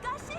아가씨!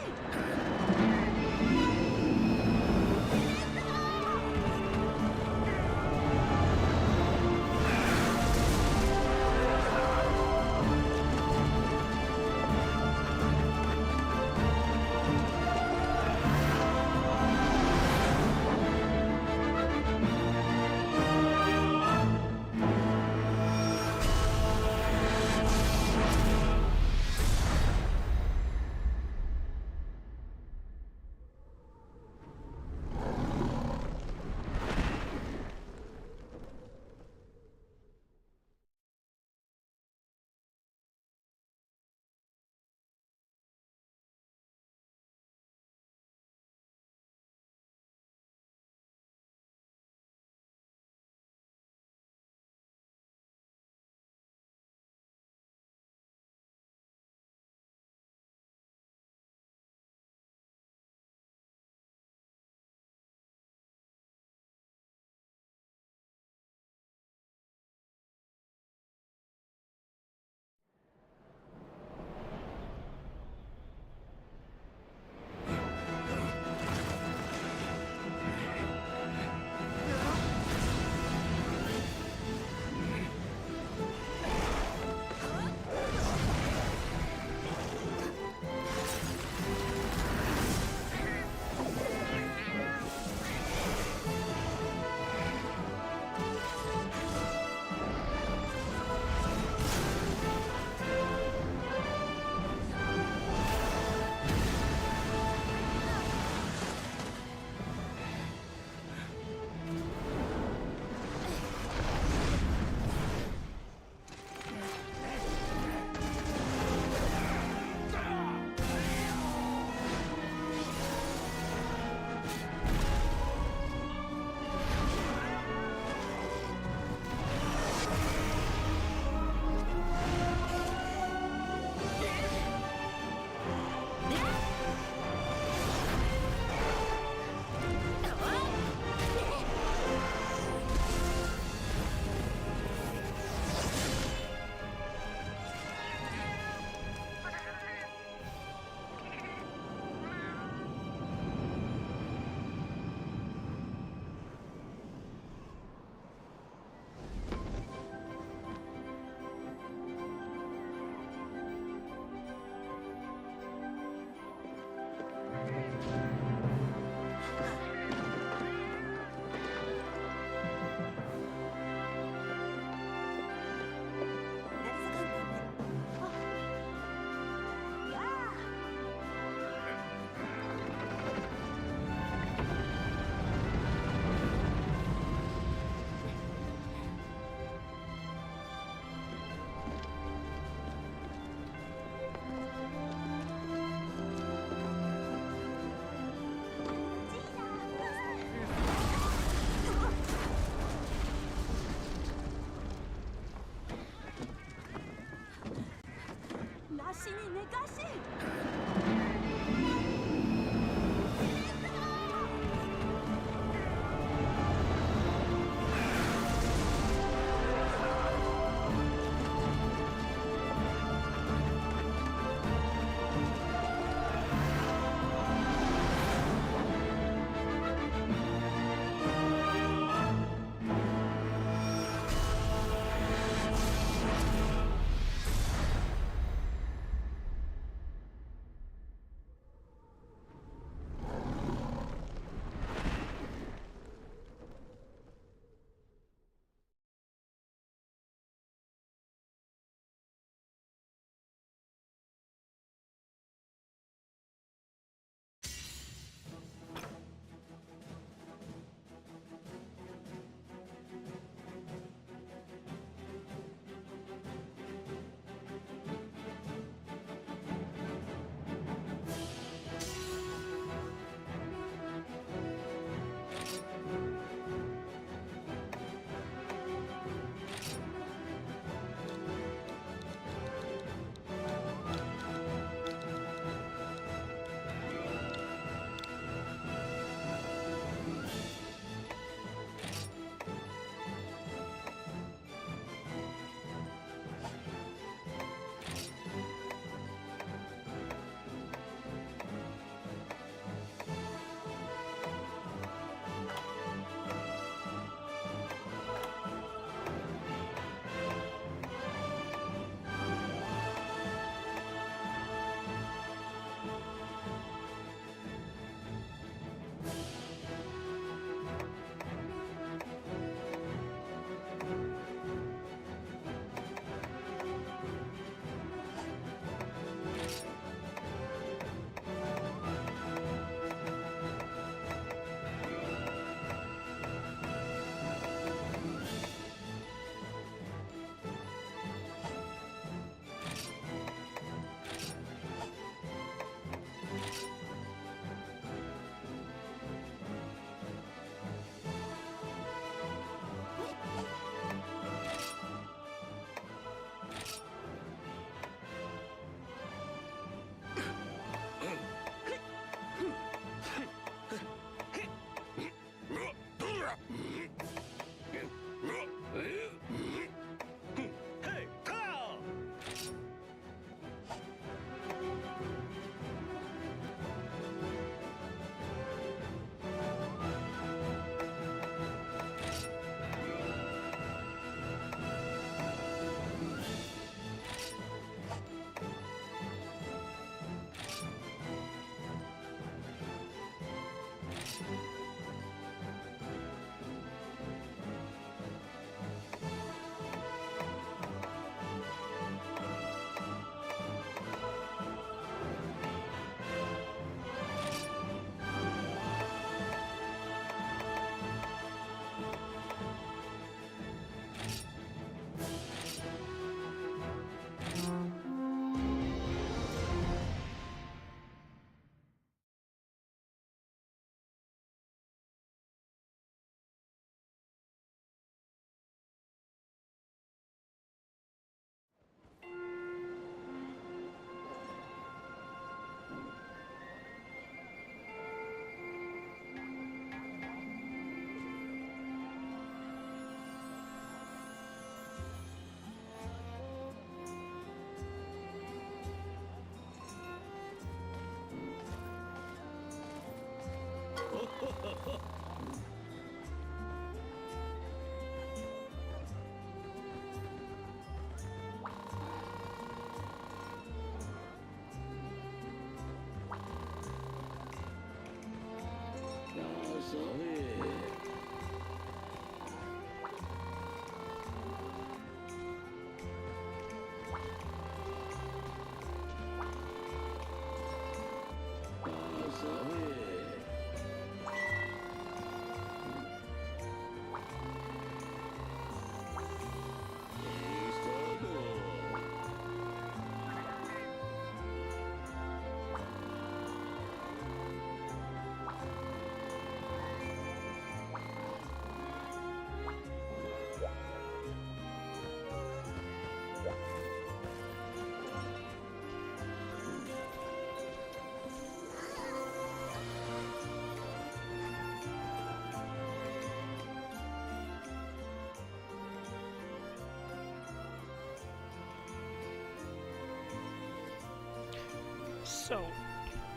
So,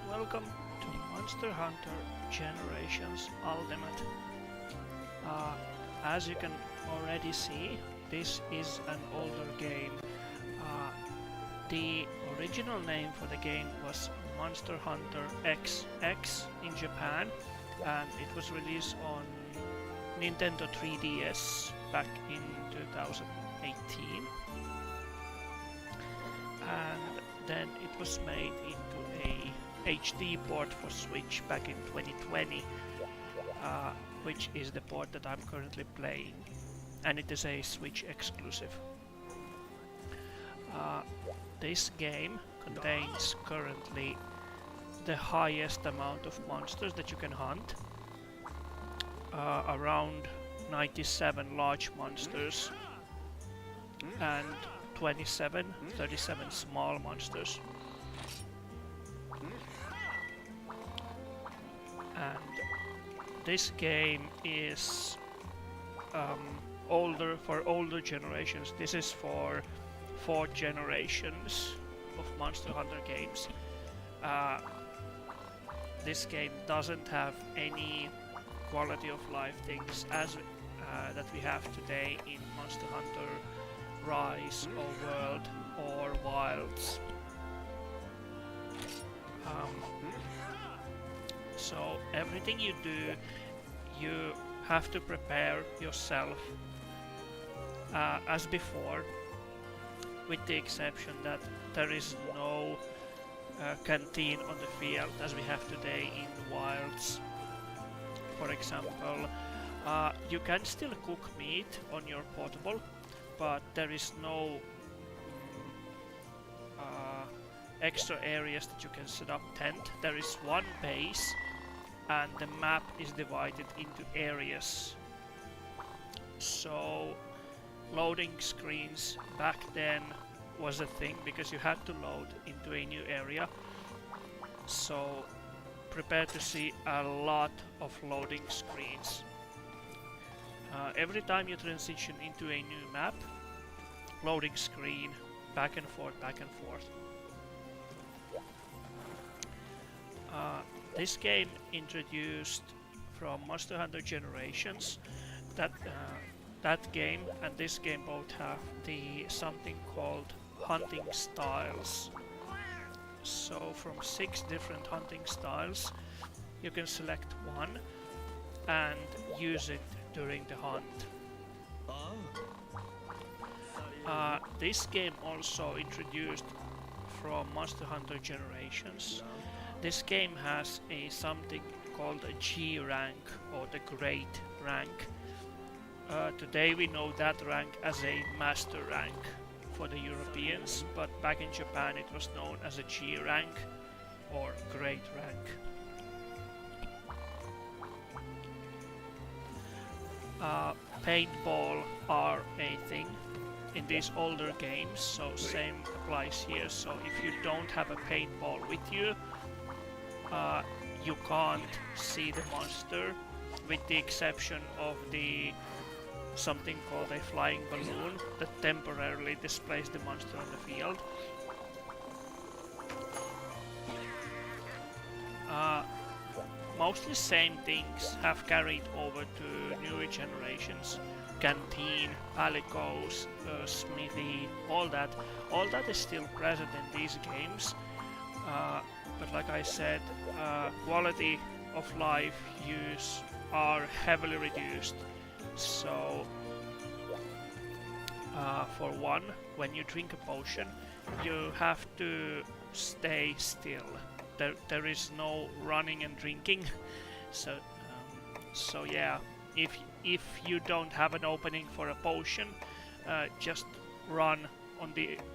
welcome to Monster Hunter Generations Ultimate. As you can already see, this is an older game. The original name for the game was Monster Hunter XX in Japan, and it was released on Nintendo 3DS back in 2018. And then it was made into a HD port for Switch back in 2020, which is the port that I'm currently playing, and it is a Switch exclusive. This game contains currently the highest amount of monsters that you can hunt, around 97 large monsters and 37 small monsters. And this game is for older generations. This is for 4 generations of Monster Hunter games. This game doesn't have any quality of life things as that we have today in Monster Hunter Rise or World or Wilds. So everything you do, you have to prepare yourself as before, with the exception that there is no canteen on the field as we have today in the Wilds. For example, you can still cook meat on your portable, but there is no extra areas that you can set up tent. There is one base and the map is divided into areas. So loading screens back then was a thing because you had to load into a new area. So prepare to see a lot of loading screens. Every time you transition into a new map, loading screen, back and forth, back and forth. This game introduced from Monster Hunter Generations. That game and this game both have something called hunting styles. So from 6 different hunting styles, you can select one and use it during the hunt. This game also introduced from Monster Hunter Generations. This game has something called a G rank, or the Great rank. Today we know that rank as a Master rank for the Europeans, but back in Japan it was known as a G rank or Great rank. Paintball are a thing in these older games, so same applies here. So if you don't have a paintball with you, you can't see the monster, with the exception of something called a flying balloon that temporarily displays the monster on the field. Mostly same things have carried over to newer generations. Canteen, Alicos, Smithy, all that is still present in these games. But like I said, quality of life use are heavily reduced. So for one, when you drink a potion, you have to stay still. There is no running and drinking. So yeah, if you don't have an opening for a potion, just run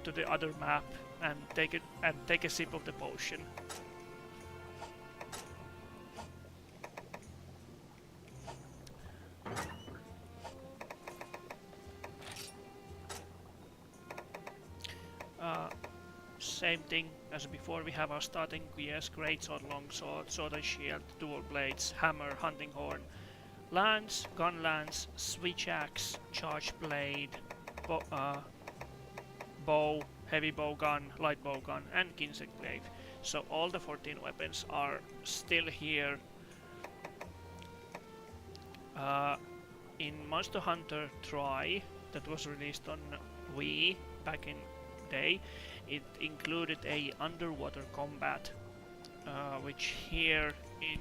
to the other map and take a sip of the potion. Same thing as before, we have our starting gears: greatsword, longsword, sword and shield, dual blades, hammer, hunting horn, lance, gun lance, switch axe, charge blade, bow, heavy bow gun, light bow gun, and insect glaive. So all the 14 weapons are still here. In Monster Hunter Tri, that was released on Wii back in day, it included a underwater combat, which here in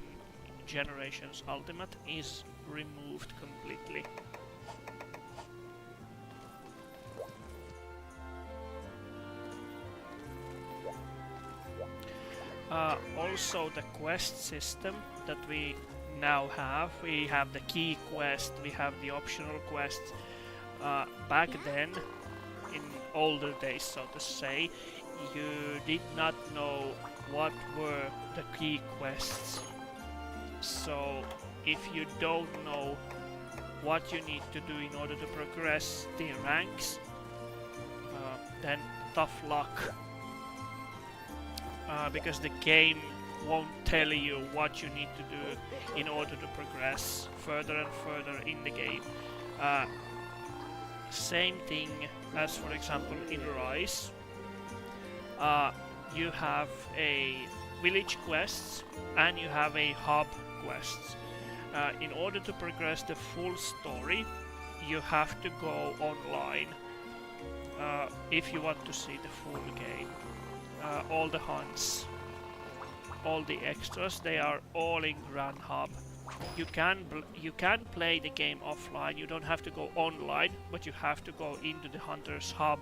Generations Ultimate is removed completely. Also the quest system that we now have. We have the key quest, we have the optional quests. Back then, in older days so to say, you did not know what were the key quests. So if you don't know what you need to do in order to progress the ranks, then tough luck. Because the game won't tell you what you need to do in order to progress further and further in the game. Same thing as, for example, in Rise. You have a village quests and you have a hub quests. In order to progress the full story, you have to go online if you want to see the full game. All the hunts, all the extras, they are all in Grand Hub. You can play the game offline. You don't have to go online, but you have to go into the Hunter's Hub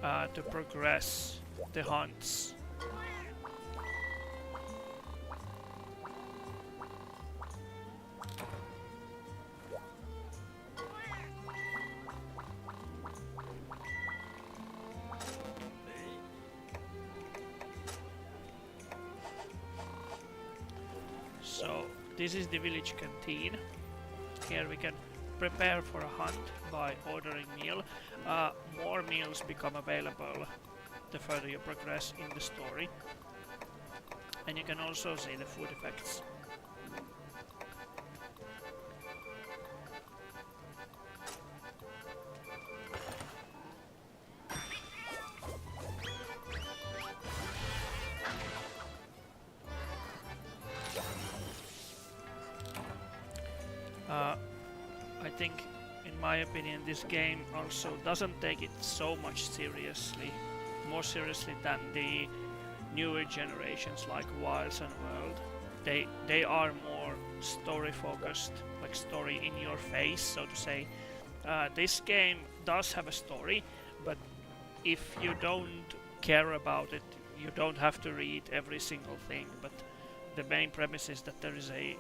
to progress the hunts. So this is the village canteen. Here we can prepare for a hunt by ordering meal. More meals become available the further you progress in the story. And you can also see the food effects. I think, in my opinion, this game also doesn't take it so much seriously, more seriously than the newer generations like Wilds and World. They are more story focused, like story in your face, so to say. This game does have a story, but if you don't care about it, you don't have to read every single thing. But the main premise is that there is a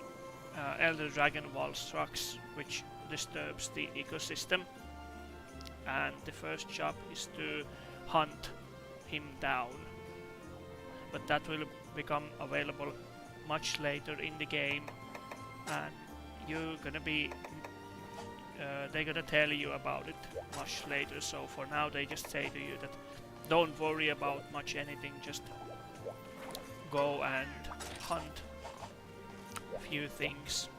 Elder Dragon Valstrax which disturbs the ecosystem, and the first job is to hunt him down. But that will become available much later in the game, and you're gonna be they're gonna tell you about it much later. So for now they just say to you that don't worry about much anything, just go and hunt a few things.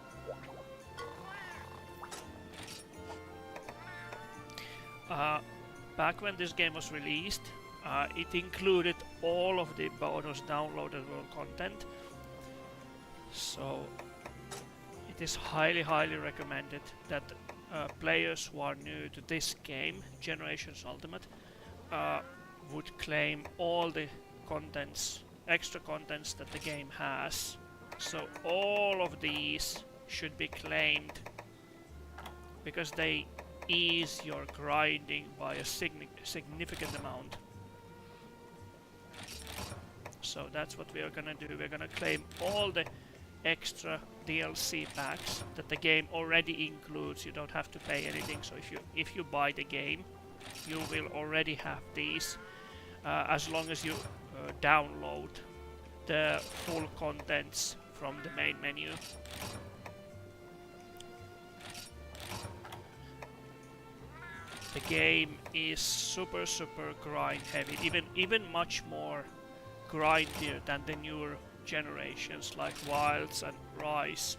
Back when this game was released, it included all of the bonus downloadable content, so it is highly recommended that players who are new to this game, Generations Ultimate, would claim all the contents, extra contents that the game has. So all of these should be claimed because they ease your grinding by a significant amount. So that's what we are gonna do. We're gonna claim all the extra DLC packs that the game already includes. You don't have to pay anything. So if you buy the game, you will already have these as long as you download the full contents from the main menu. The game is super grind heavy, even much more grindier than the newer generations like Wilds and Rise.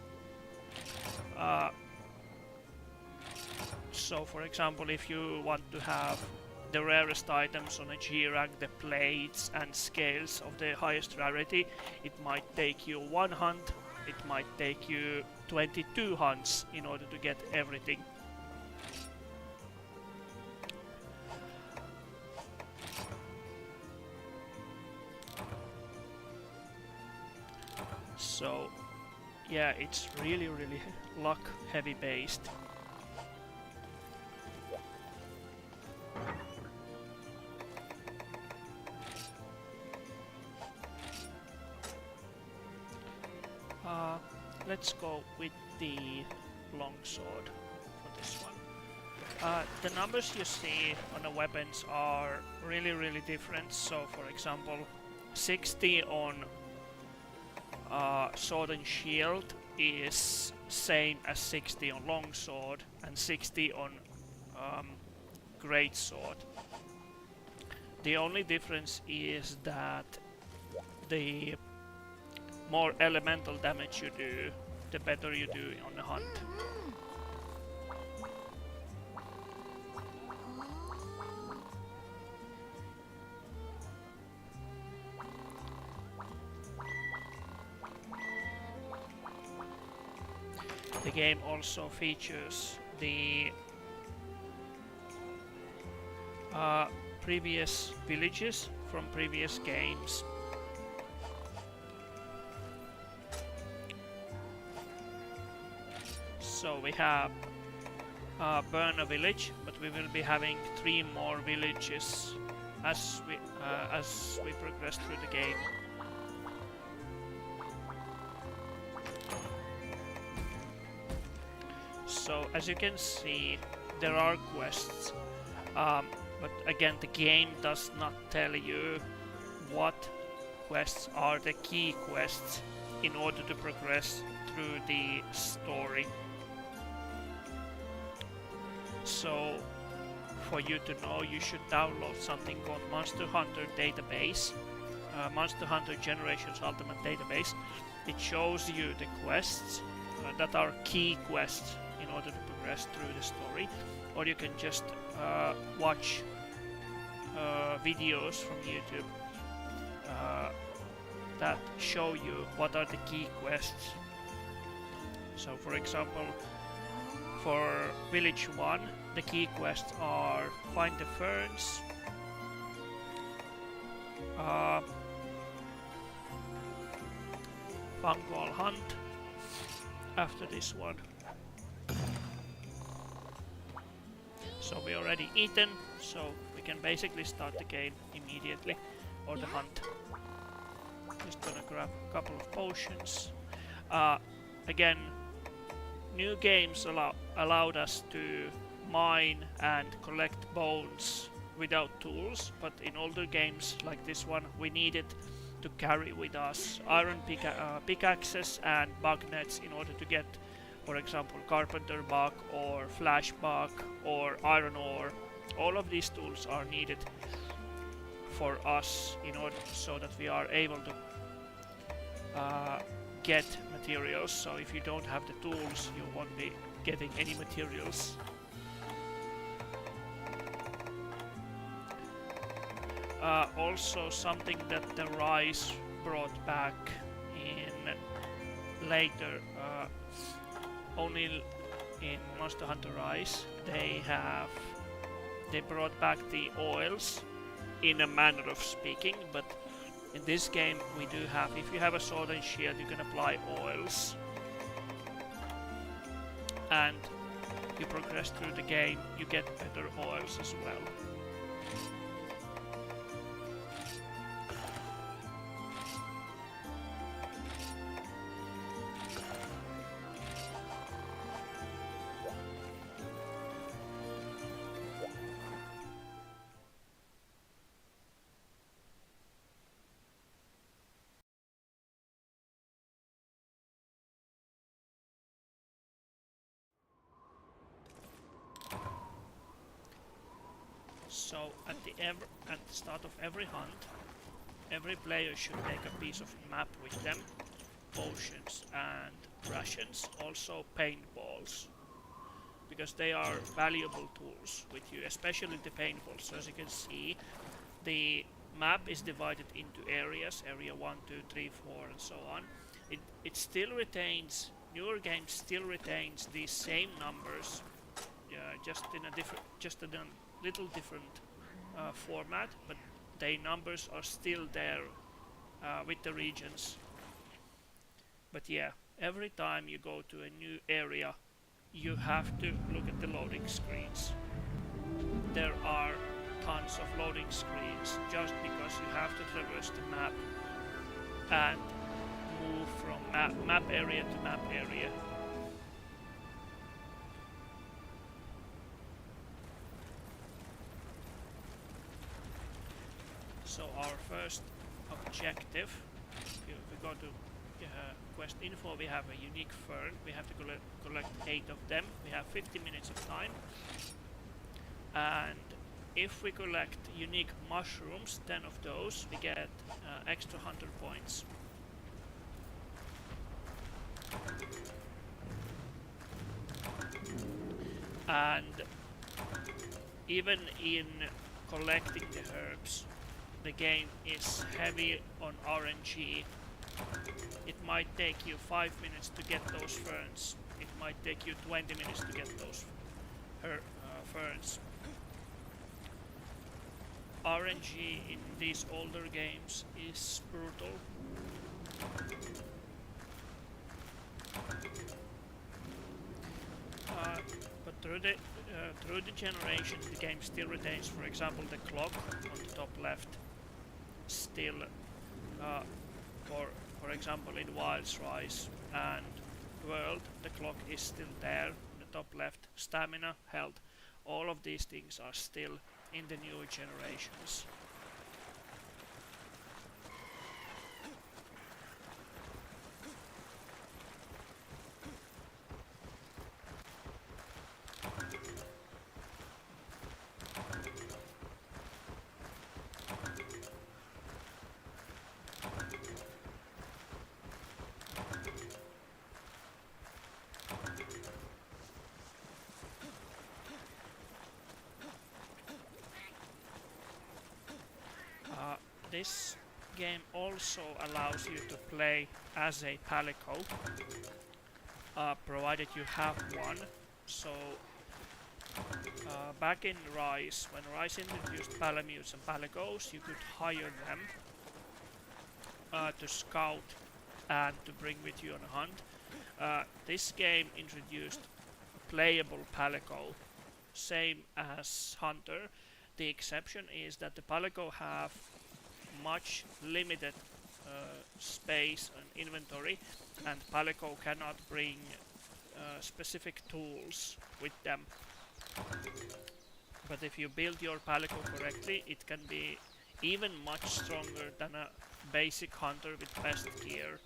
So for example, if you want to have the rarest items on a G rank, the plates and scales of the highest rarity, it might take you 1 hunt, it might take you 22 hunts in order to get everything. So yeah, it's really luck heavy based. Let's go with the longsword for this one. The numbers you see on the weapons are really different. So for example, 60 on sword and shield is same as 60 on longsword and 60 on great sword. The only difference is that the more elemental damage you do, the better you do on the hunt. The game also features the previous villages from previous games. So we have Burn a village, but we will be having 3 more villages as we progress through the game. So as you can see, there are quests, but again the game does not tell you what quests are the key quests in order to progress through the story. So for you to know, you should download something called Monster Hunter Database, Monster Hunter Generations Ultimate Database. It shows you the quests that are key quests in order to progress through the story, or you can just watch videos from YouTube that show you what are the key quests. So for example, for Village 1, the key quests are find the ferns, fungal hunt after this one. So we already eaten, so we can basically start the game immediately, or the hunt. Just gonna grab a couple of potions. Again, new games allowed us to mine and collect bones without tools, but in older games like this one, we needed to carry with us iron pickaxes and bug nets in order to get, for example, carpenter bark or flash bark or iron ore. All of these tools are needed for us in order so that we are able to get materials. So if you don't have the tools, you won't be getting any materials. Also something that the Rise brought back in later, only in Monster Hunter Rise, they brought back the oils in a manner of speaking, but in this game we do have, if you have a sword and shield, you can apply oils, and you progress through the game, you get better oils as well. So at the start of every hunt, every player should take a piece of map with them, potions and rations, also paintballs. because they are valuable tools with you, especially the paintballs. So as you can see, the map is divided into areas, area 1, 2, 3, 4 and so on. It still retains, newer games still retains these same numbers, just in a little different format, but the numbers are still there with the regions. But yeah, every time you go to a new area, you have to look at the loading screens. There are tons of loading screens just because you have to traverse the map and move from map area to map area. So our first objective, if we go to quest info, we have a unique fern. We have to collect 8 of them. We have 50 minutes of time. And if we collect unique mushrooms, 10 of those, we get extra 100 points. And even in collecting the herbs, the game is heavy on RNG. It might take you 5 minutes to get those ferns. It might take you 20 minutes to get those ferns. RNG in these older games is brutal. But through the generations, the game still retains, for example, the clock on the top left. Still, for example, in Wilds Rise and World, the clock is still there. On the top left, stamina, health, all of these things are still in the newer generations. This game also allows you to play as a palico, provided you have one. So back in Rise, when Rise introduced palamutes and palicos, you could hire them to scout and to bring with you on a hunt. This game introduced a playable palico, same as Hunter. The exception is that the palico have much limited space and inventory, and palico cannot bring specific tools with them. But if you build your palico correctly, it can be even much stronger than a basic hunter with best gear.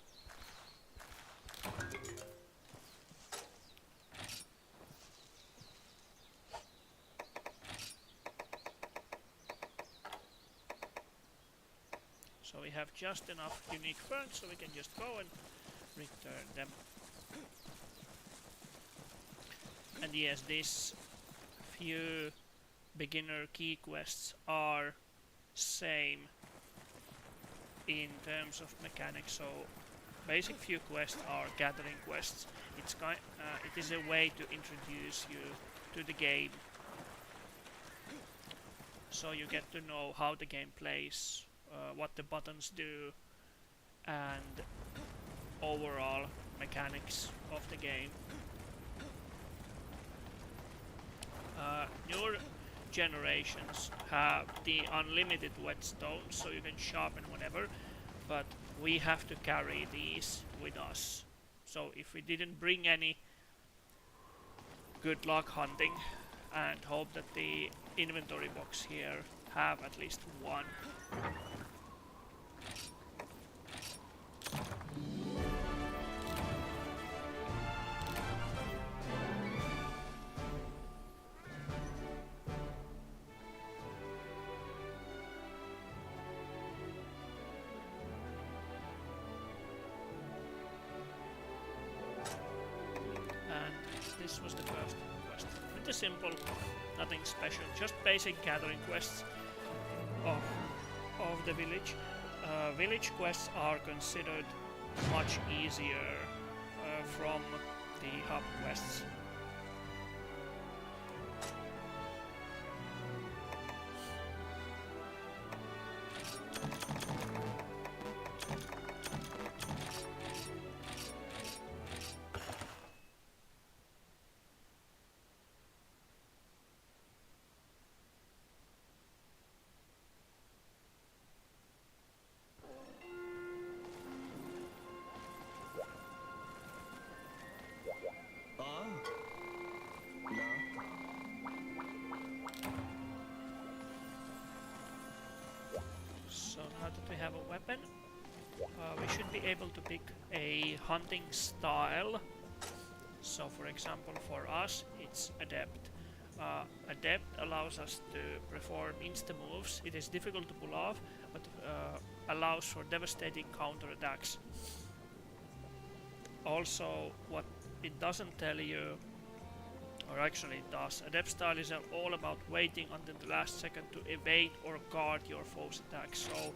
So we have just enough unique ferns, so we can just go and return them. And yes, these few beginner key quests are same in terms of mechanics. So basic few quests are gathering quests. It is a way to introduce you to the game, so you get to know how the game plays, what the buttons do, and overall mechanics of the game. Newer generations have the unlimited whetstone, so you can sharpen whatever, but we have to carry these with us. So if we didn't bring any, good luck hunting, and hope that the inventory box here have at least one. And this was the first quest. Pretty simple, nothing special, just basic gathering quests of, of the village. Village quests are considered much easier from the hub quests. So now that we have a weapon, we should be able to pick a hunting style. So for example, for us it's Adept. Adept allows us to perform insta moves. It is difficult to pull off, but allows for devastating counterattacks. Also, what it doesn't tell you, or actually it does, Adept style is all about waiting until the last second to evade or guard your foe's attacks. So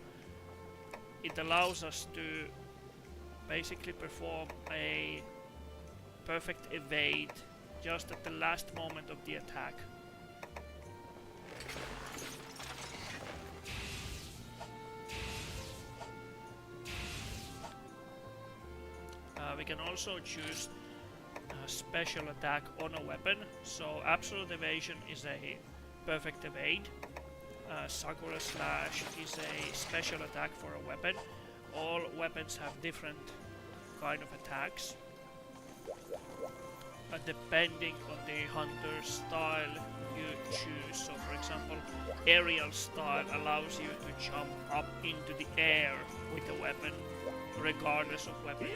it allows us to basically perform a perfect evade just at the last moment of the attack. We can also choose a special attack on a weapon. So absolute evasion is a perfect evade. Sakura Slash is a special attack for a weapon. All weapons have different kind of attacks. Depending on the hunter style you choose. So for example, aerial style allows you to jump up into the air with a weapon, regardless of weapon.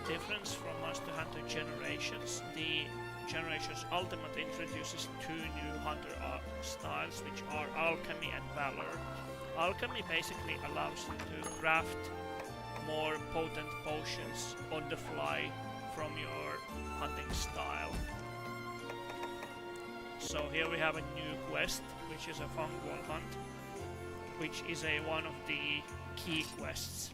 Difference from Monster Hunter Generations. The Generations Ultimate introduces two new hunter styles, which are Alchemy and Valor. Alchemy basically allows you to craft more potent potions on the fly from your hunting style. So here we have a new quest, which is a fungal hunt, which is one of the key quests.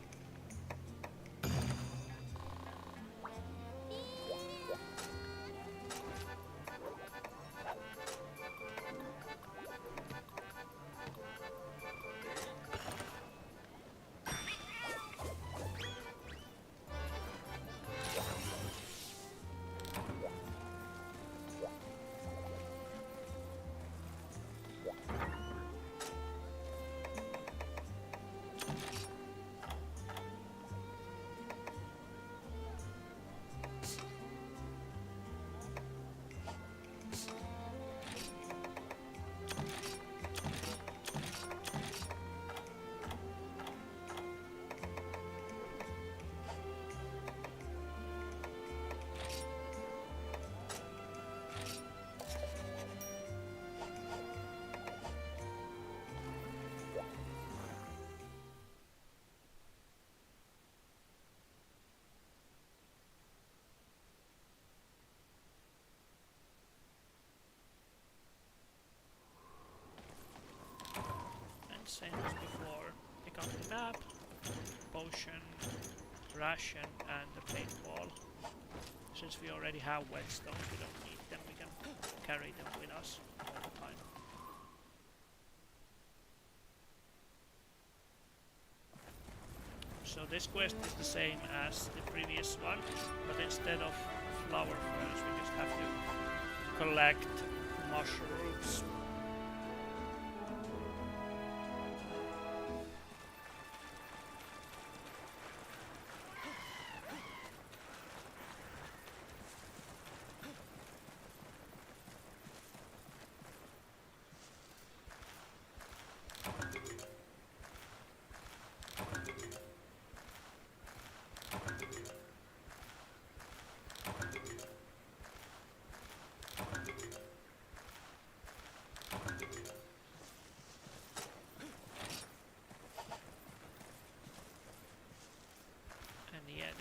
Same as before, pick up the map, potion, ration and the paintball. Since we already have whetstones, we don't need them, we can carry them with us all the time. So this quest is the same as the previous one, but instead of flower ferns we just have to collect mushrooms.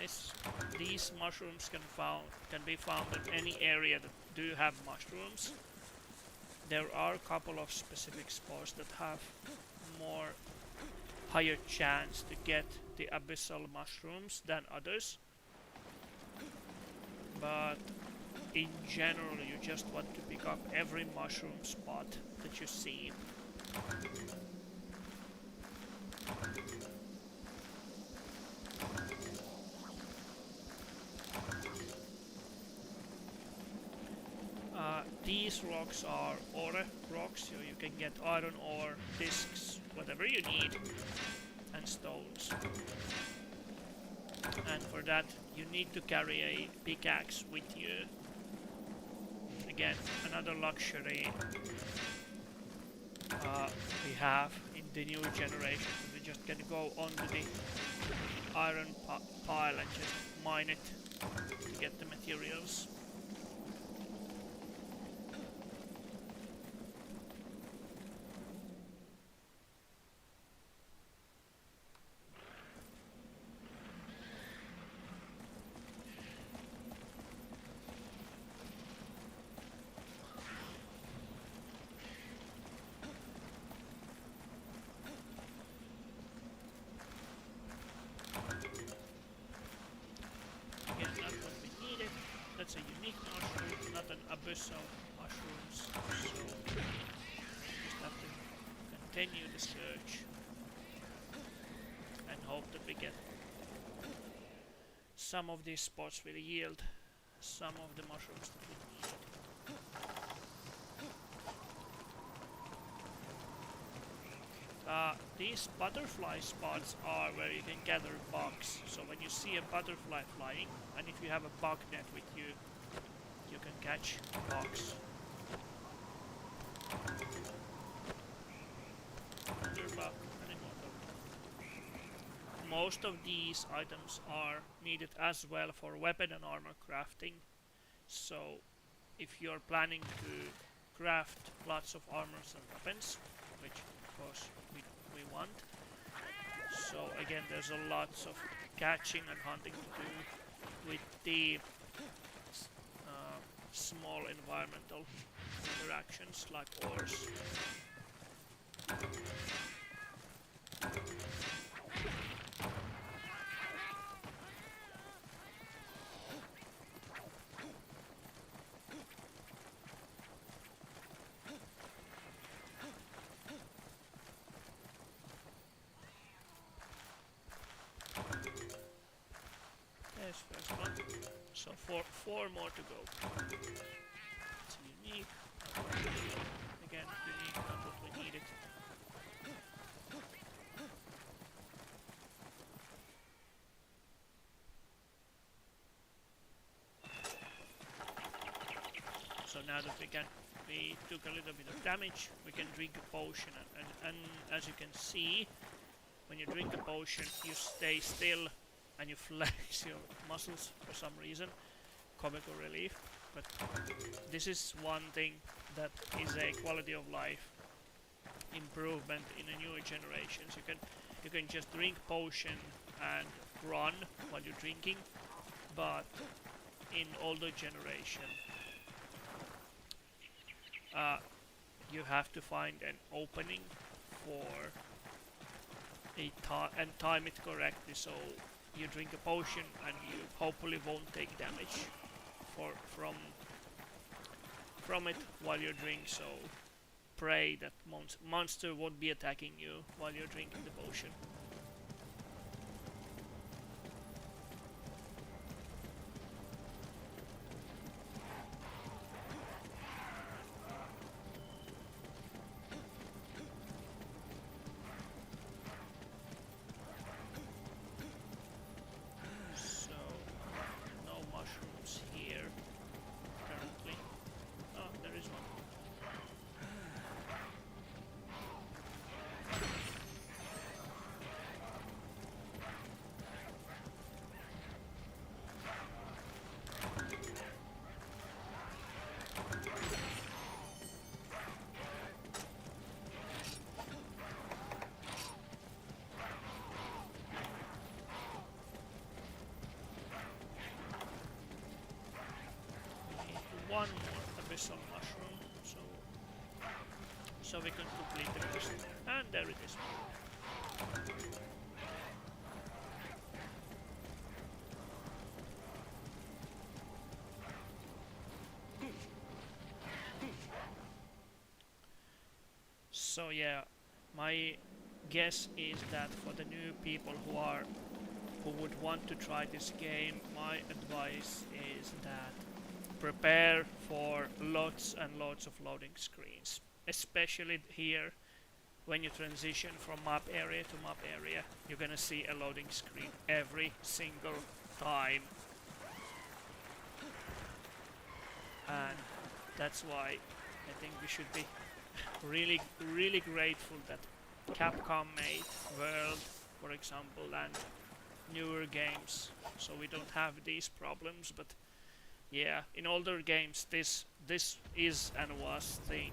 guys, these mushrooms can be found in any area that do have mushrooms. There are a couple of specific spots that have more higher chance to get the abyssal mushrooms than others, but in general you just want to pick up every mushroom spot that you see. These rocks are ore rocks, so you can get iron ore, discs, whatever you need, and stones. And for that you need to carry a pickaxe with you. Again, another luxury we have in the new generation. We just can go onto the iron pile and just mine it to get the materials. That's a unique mushroom, not an abyssal mushrooms, so we just have to continue the search and hope that we get some of these spots will yield some of the mushrooms that we need. These butterfly spots are where you can gather bugs. So when you see a butterfly flying, and if you have a bug net with you, you can catch bugs. Another bug and immortal. Most of these items are needed as well for weapon and armor crafting. So if you're planning to craft lots of armors and weapons, which of course we want. So again, there's a lots of catching and hunting to do with the small environmental interactions like ores. There's first one. So four more to go. It's unique. Again, unique, not what we needed. So now that we took a little bit of damage, we can drink a potion, and as you can see, when you drink a potion, you stay still and you flex your muscles for some reason. Comical relief, but this is one thing that is a quality of life improvement in the newer generations. You can just drink potion and run while you're drinking, but in older generation you have to find an opening for and time it correctly, so you drink a potion and you hopefully won't take damage from it while you drink, so pray that monster won't be attacking you while you're drinking the potion. one more abyssal mushroom, so we can complete the quest. And there it is. So yeah, my guess is that for the new people who would want to try this game, my advice is that prepare for lots and lots of loading screens, especially here when you transition from map area to map area. You're gonna see a loading screen every single time, and that's why I think we should be really grateful that Capcom made World, for example, and newer games, so we don't have these problems. But yeah, in older games this is and was thing.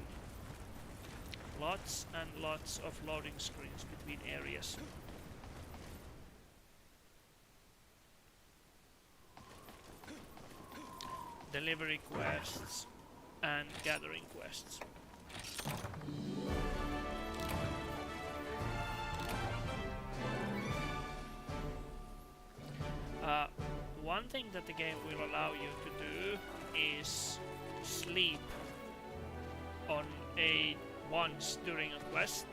Lots and lots of loading screens between areas. Delivery quests and gathering quests. One thing that the game will allow you to do is sleep on once during a quest,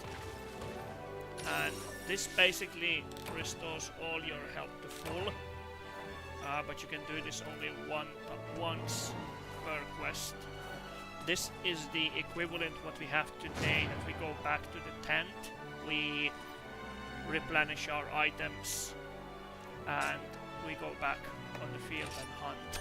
and this basically restores all your health to full, but you can do this only once per quest. This is the equivalent what we have today, that we go back to the tent, we replenish our items, and we go back on the field and hunt.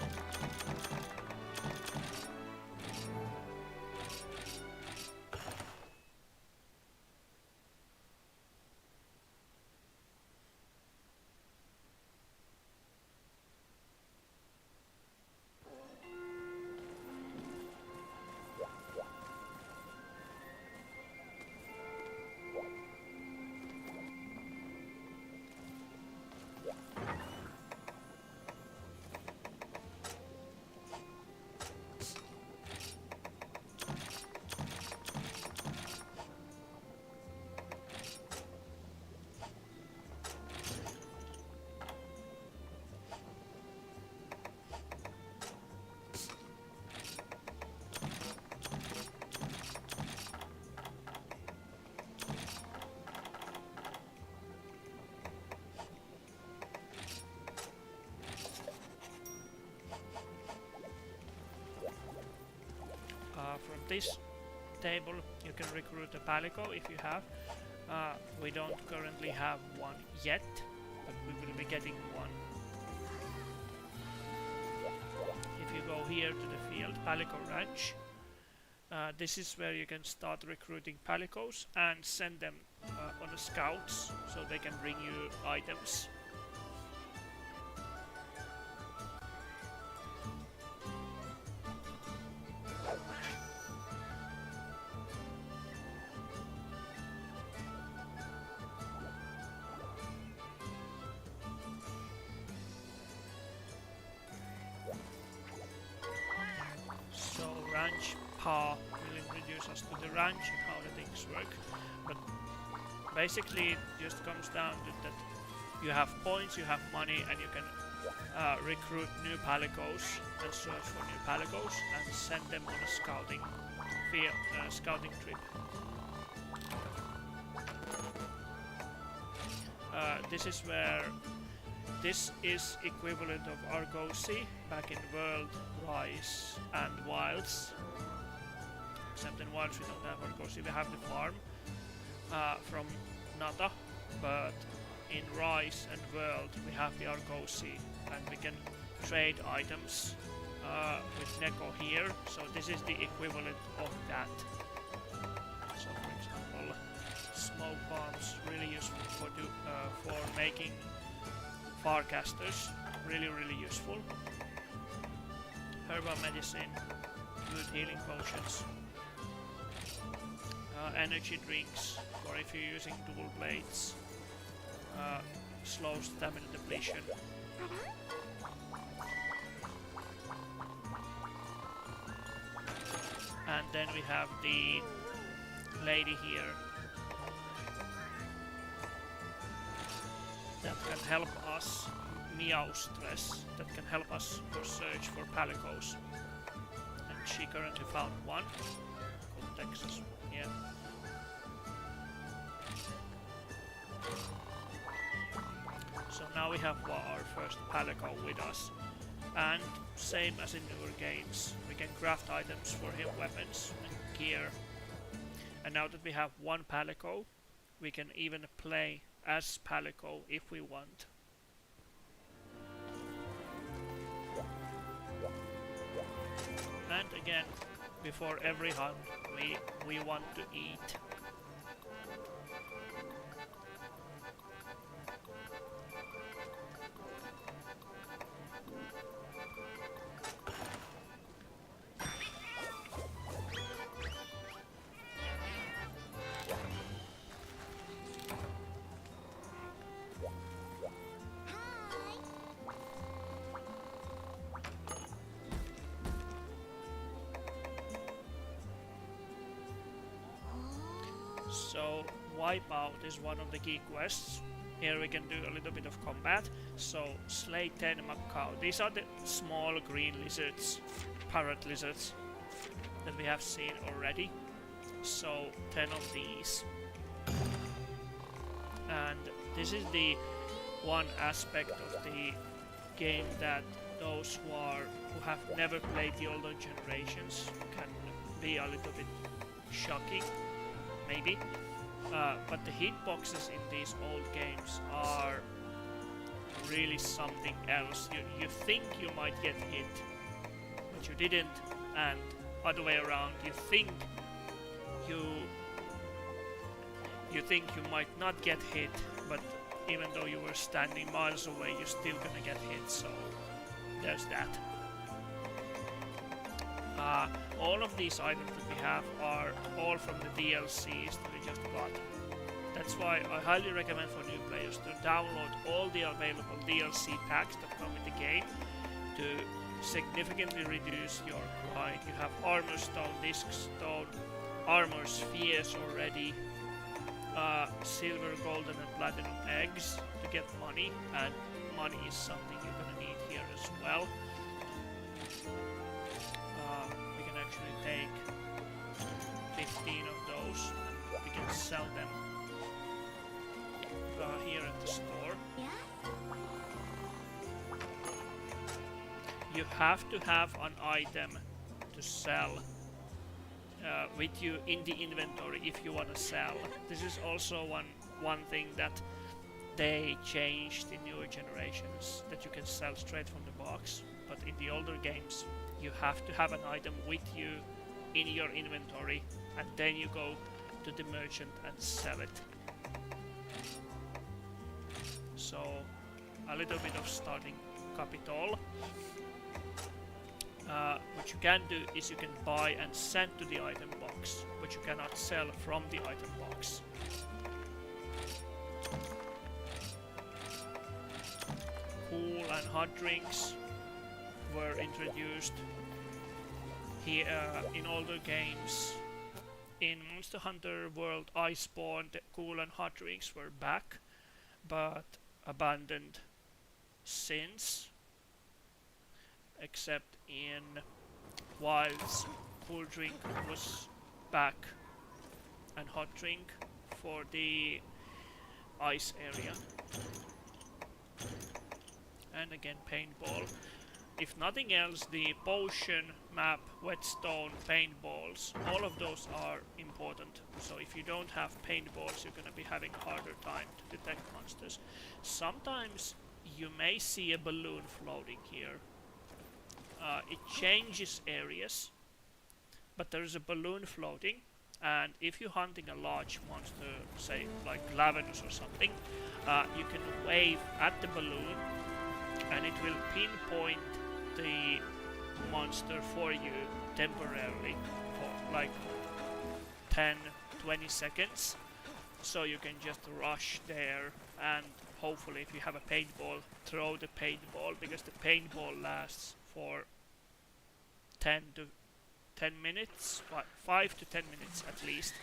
From this table you can recruit a palico if you have. We don't currently have one yet, but we will be getting one. If you go here to the field, Palico Ranch, this is where you can start recruiting palicos and send them on the scouts so they can bring you items. Ranch Pa will introduce us to the ranch and how the things work, but basically it just comes down to that you have points, you have money, and you can recruit new palicos and search for new palicos and send them on a scouting trip. This is equivalent of Argosy back in World, Rise and Wilds. Except in Wilds we don't have Argosy, we have the farm from Nata, but in Rise and World we have the Argosy, and we can trade items with Neko here, so this is the equivalent of that. So for example, smoke bombs, really useful for making farcasters, really useful. Herbal medicine, good healing potions, energy drinks, or if you're using dual blades, slow stamina depletion. And then we have the lady here that can help us, Meowstress, that can help us to search for palicos. And she currently found one. Called Texas, yeah. So now we have our first palico with us. And same as in newer games, we can craft items for him, weapons and gear. And now that we have one palico, we can even play as palico if we want. And again, before every hunt, we want to eat. So Wipeout is one of the key quests. Here we can do a little bit of combat. So slay 10 macaw. These are the small green lizards, parrot lizards, that we have seen already. So 10 of these. And this is the one aspect of the game that those who have never played the older generations can be a little bit shocking. Maybe, but the hitboxes in these old games are really something else. You think you might get hit, but you didn't, and other way around. You think you might not get hit, but even though you were standing miles away, you're still gonna get hit. So there's that. All of these items that we have are all from the DLCs that we just got. That's why I highly recommend for new players to download all the available DLC packs that come with the game to significantly reduce your grind. You have armor stone, disc stone, armor spheres already, silver, golden and platinum eggs to get money, and money is something you're gonna need here as well. Take 15 of those and we can sell them here at the store. You have to have an item to sell with you in the inventory if you want to sell. This is also one thing that they changed in newer generations, that you can sell straight from the box, but in the older games you have to have an item with you in your inventory, and then you go to the merchant and sell it. So a little bit of starting capital. What you can do is you can buy and send to the item box, but you cannot sell from the item box. Cool and hot drinks were introduced here in older games. In Monster Hunter World Iceborne, the cool and hot drinks were back, but abandoned since, except in Wilds, cool drink was back and hot drink for the ice area. And again paintball. If nothing else, the potion, map, whetstone, paintballs, all of those are important. So if you don't have paintballs, you're gonna be having a harder time to detect monsters. Sometimes you may see a balloon floating here. It changes areas, but there is a balloon floating, and if you're hunting a large monster, say like Glavenus or something, you can wave at the balloon and it will pinpoint the monster for you temporarily for like 10-20 seconds, so you can just rush there and hopefully, if you have a paintball, throw the paintball, because the paintball lasts for 10 10 minutes, 5 to 10 minutes at least.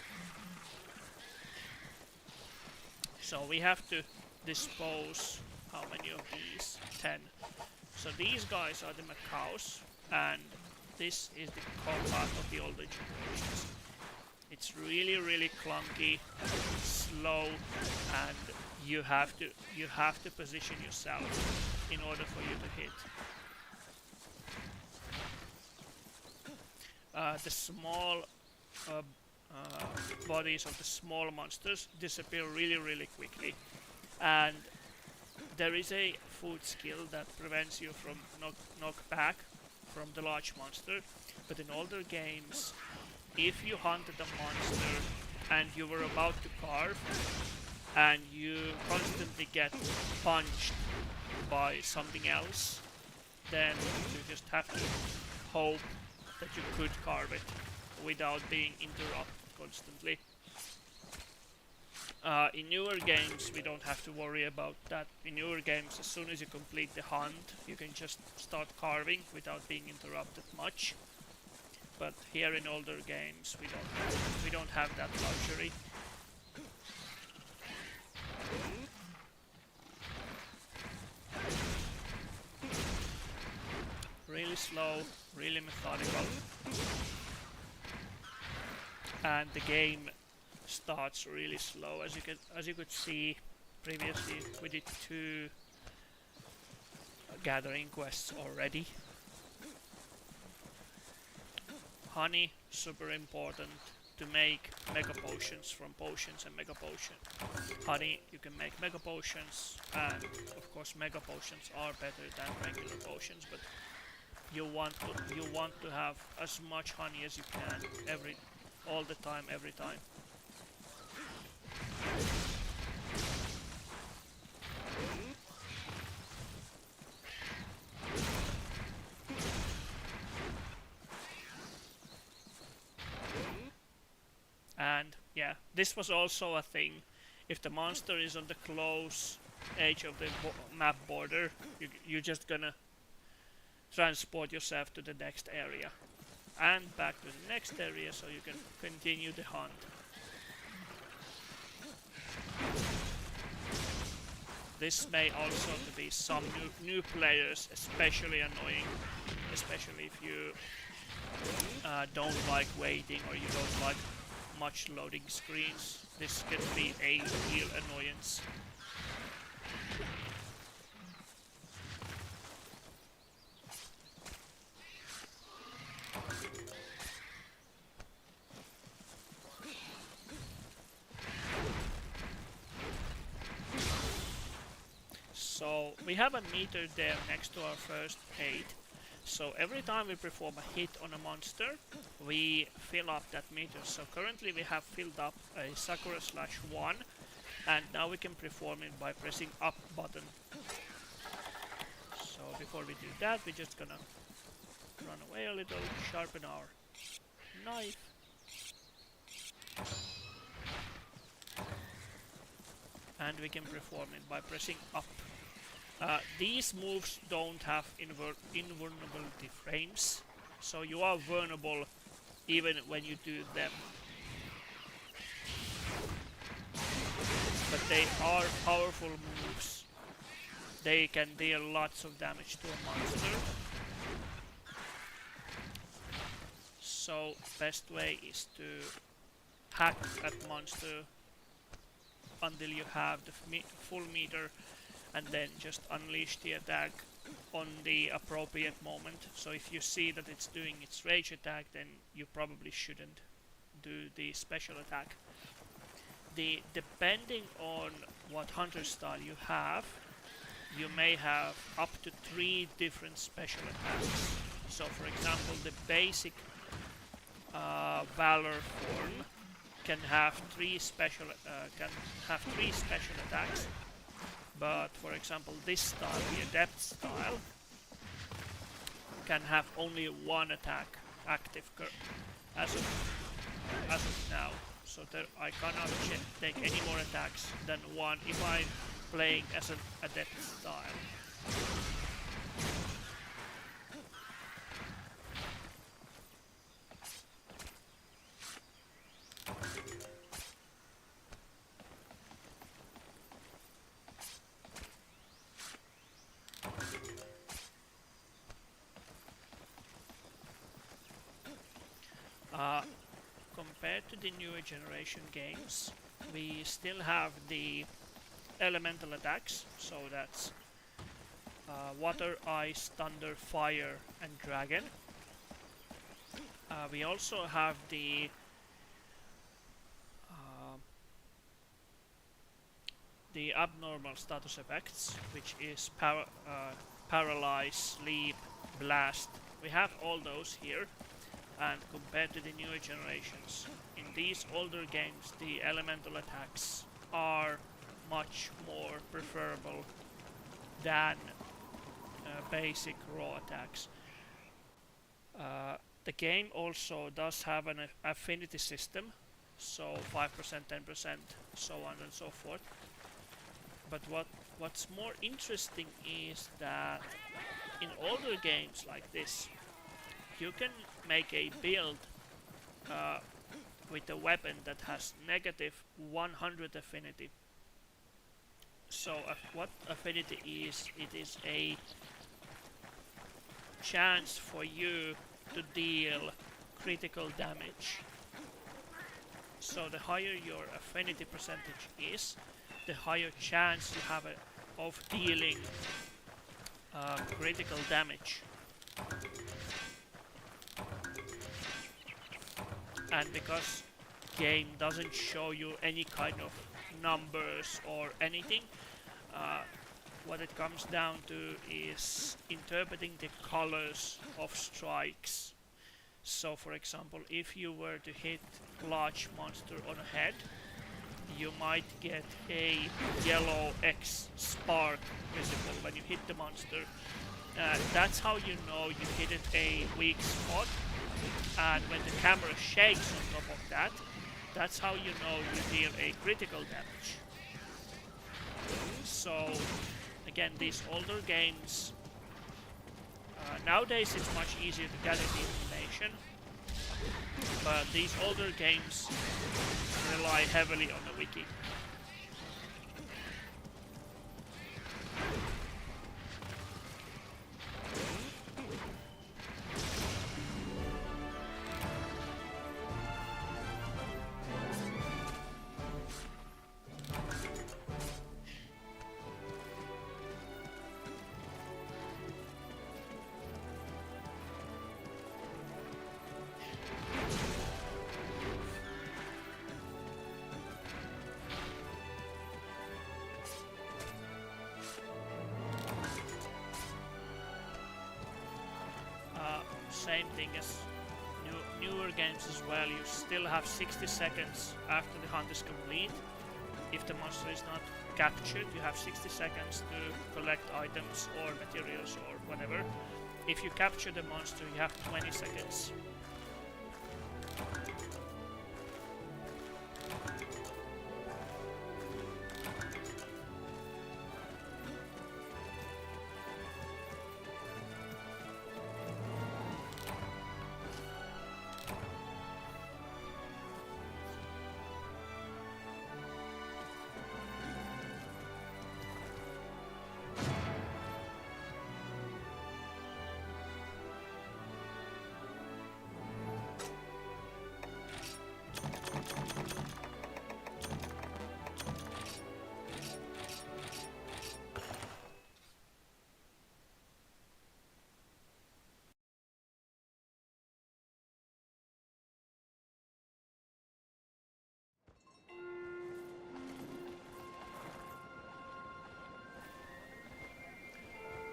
So we have to dispose how many of these? 10. So these guys are the Macaws, and this is the combat of the older generations. It's really clunky, slow, and you have to position yourself in order for you to hit. The small bodies of the small monsters disappear really quickly, and there is a food skill that prevents you from knock back from the large monster. But in older games, if you hunted a monster and you were about to carve and you constantly get punched by something else, then you just have to hope that you could carve it without being interrupted constantly. In newer games we don't have to worry about that. In newer games, as soon as you complete the hunt, you can just start carving without being interrupted much. But here in older games we don't have that luxury. Really slow, really methodical. And the game starts really slow. As you could see previously, we did 2 gathering quests already. Honey, super important to make mega potions from potions and mega potion. Honey, you can make mega potions, and of course mega potions are better than regular potions, but you want to have as much honey as you can all the time, every time. And yeah, this was also a thing. If the monster is on the close edge of the map border, you're just gonna transport yourself to the next area and back to the next area so you can continue the hunt. This may also be some new players especially annoying, especially if you don't like waiting or you don't like much loading screens. This can be a real annoyance. So we have a meter there next to our first aid. So every time we perform a hit on a monster, we fill up that meter. So currently we have filled up a Sakura/1, and now we can perform it by pressing up button. So before we do that, we're just gonna run away a little, sharpen our knife. And we can perform it by pressing up. These moves don't have invulnerability frames, so you are vulnerable even when you do them. But they are powerful moves. They can deal lots of damage to a monster. So best way is to hack at monster until you have the full meter, and then just unleash the attack on the appropriate moment. So if you see that it's doing its rage attack, then you probably shouldn't do the special attack. Depending on what hunter style you have, you may have up to 3 different special attacks. So for example, the basic Valor form can have 3 special attacks. But for example, this style, the Adept style, can have only 1 attack active as of now. So I cannot take any more attacks than 1 if I'm playing as an Adept style. compared to the newer generation games, we still have the elemental attacks, so that's water, ice, thunder, fire, and dragon. We also have the abnormal status effects, which is paralyze, sleep, blast. We have all those here, and compared to the newer generations, in these older games the elemental attacks are much more preferable than basic raw attacks. The game also does have an affinity system, so 5%, 10%, so on and so forth. But what's more interesting is that in older games like this, you can make a build with a weapon that has negative 100 affinity. So what affinity is, it is a chance for you to deal critical damage. So the higher your affinity percentage is, the higher chance you have of dealing critical damage. And because game doesn't show you any kind of numbers or anything, what it comes down to is interpreting the colors of strikes. So for example, if you were to hit large monster on a head, you might get a yellow X spark visible when you hit the monster. That's how you know you hit it a weak spot, and when the camera shakes on top of that, that's how you know you deal a critical damage. So again, these older games, nowadays it's much easier to gather the information, but these older games rely heavily on the wiki. Same thing as newer games as well. You still have 60 seconds after the hunt is complete. If the monster is not captured, you have 60 seconds to collect items or materials or whatever. If you capture the monster, you have 20 seconds.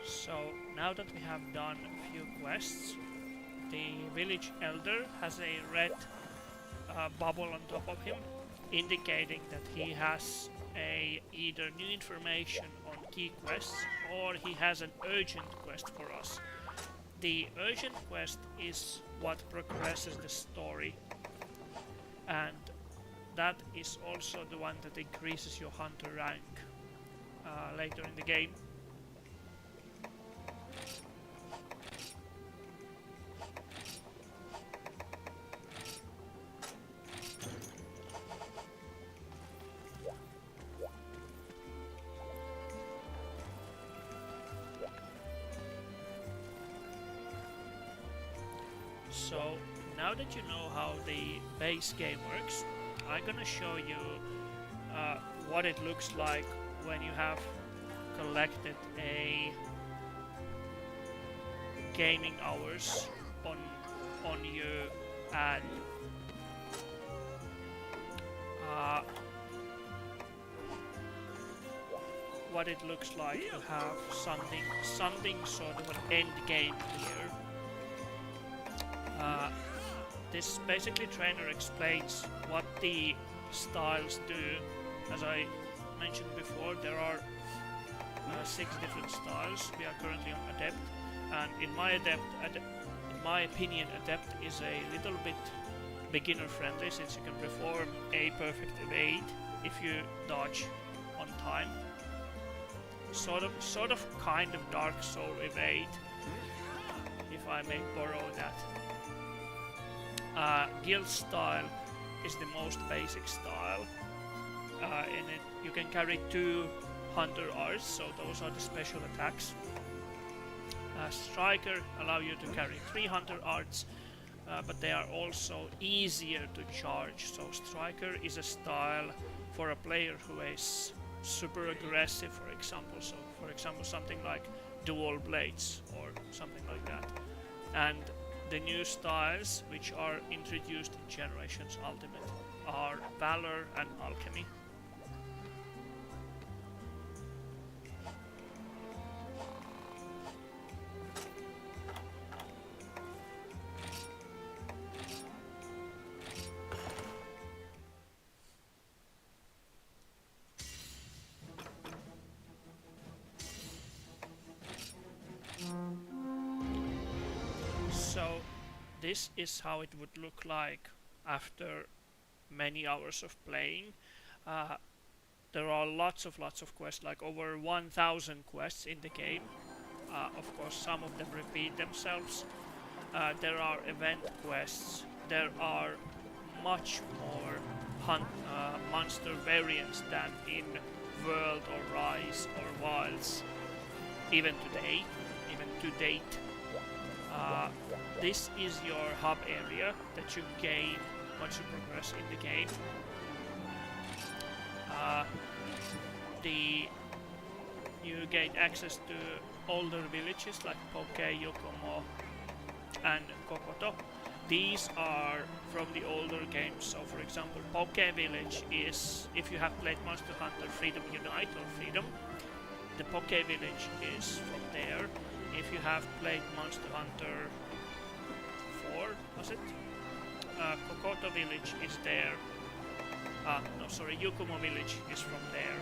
So now that we have done a few quests, the village elder has a red bubble on top of him, indicating that he has either new information on key quests or he has an urgent quest for us. The urgent quest is what progresses the story, and that is also the one that increases your hunter rank later in the game. So now that you know how the base game works, I'm gonna show you what it looks like when you have collected a gaming hours on you, and what it looks like to have something sort of an end game here. This basically trainer explains what the styles do. As I mentioned before, there are 6 different styles. We are currently on Adept, and in my opinion, Adept is a little bit beginner friendly, since you can perform a perfect evade if you dodge on time. Sort of kind of Dark Soul evade, if I may borrow that. Guild style is the most basic style. In it you can carry 2 Hunter Arts, so those are the special attacks. Striker allow you to carry 3 Hunter Arts, but they are also easier to charge. So Striker is a style for a player who is super aggressive, for example. So for example something like Dual Blades or something like that. And the new styles which are introduced in Generations Ultimate are Valor and Alchemy. So this is how it would look like after many hours of playing. There are lots of quests, like over 1,000 quests in the game. Of course, some of them repeat themselves. There are event quests. There are much more monster variants than in World or Rise or Wilds, even to date. This is your hub area that you gain once you progress in the game. You gain access to older villages like Poke, Yokomo and Kokoto. These are from the older games. So for example, Poke Village is, if you have played Monster Hunter Freedom Unite or Freedom, the Poke Village is from there. If you have played Monster Hunter 4, was it? Kokoto Village is there. No, sorry, Yukumo Village is from there.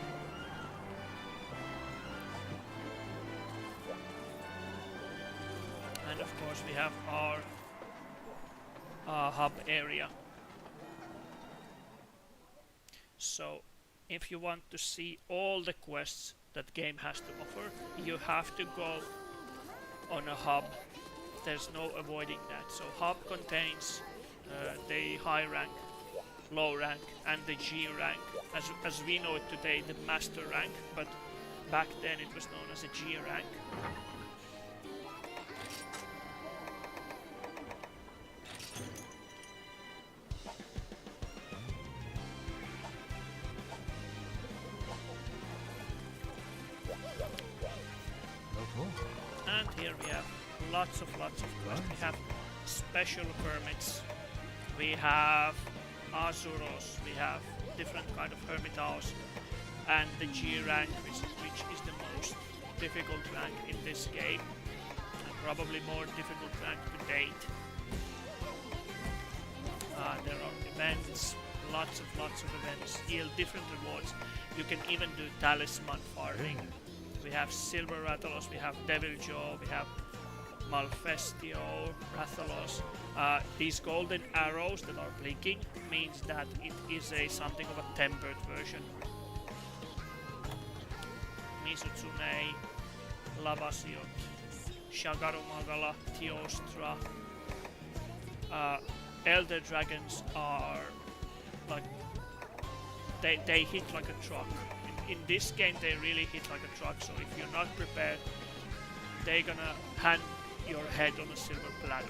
And of course we have our hub area. So if you want to see all the quests that game has to offer, you have to go on a hub. There's no avoiding that. So hub contains the high rank, low rank and the G rank, as we know it today, the master rank, but back then it was known as a G rank. And here we have lots of quests. We have special permits, we have Azuros, we have different kind of hermit house, and the G rank, which is the most difficult rank in this game, and probably more difficult rank to date. There are events, lots of events, yield different rewards. You can even do talisman farming. We have Silver Rathalos, we have Devil Jaw, we have Malfestio, Rathalos. These golden arrows that are blinking means that it is something of a tempered version. Misutsune, Lavasiot, Shagarumagala, Teostra. Elder dragons are like they hit like a truck. In this game they really hit like a truck, so if you're not prepared, they're gonna hand your head on a silver platter.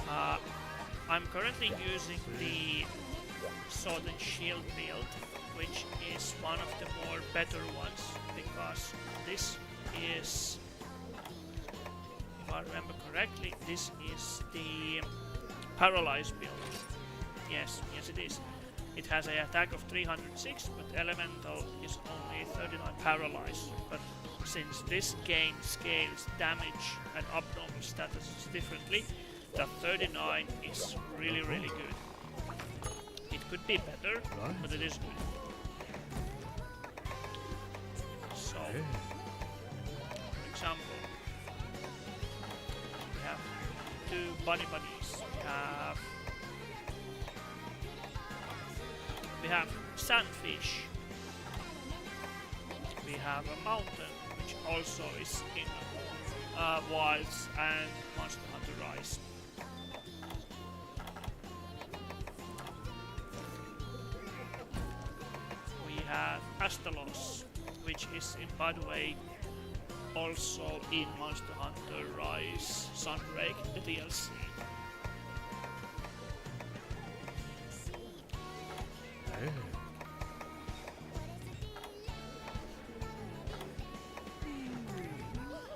Uh, I'm currently using the Sword and Shield build, which is one of the more better ones, because this is, if I remember correctly, this is the Paralyze build. Yes, it is. It has an attack of 306, but Elemental is only 39 Paralyze. But since this game scales damage and abnormal statuses differently, the 39 is really good. It could be better, but it is good. So, for example, we have 2 bunny buddies. We have sandfish. We have a mountain, which also is in Wilds and Monster Hunter Rise. We have Astalos, which is in, by the way, also in Monster Hunter Rise Sunbreak, the DLC.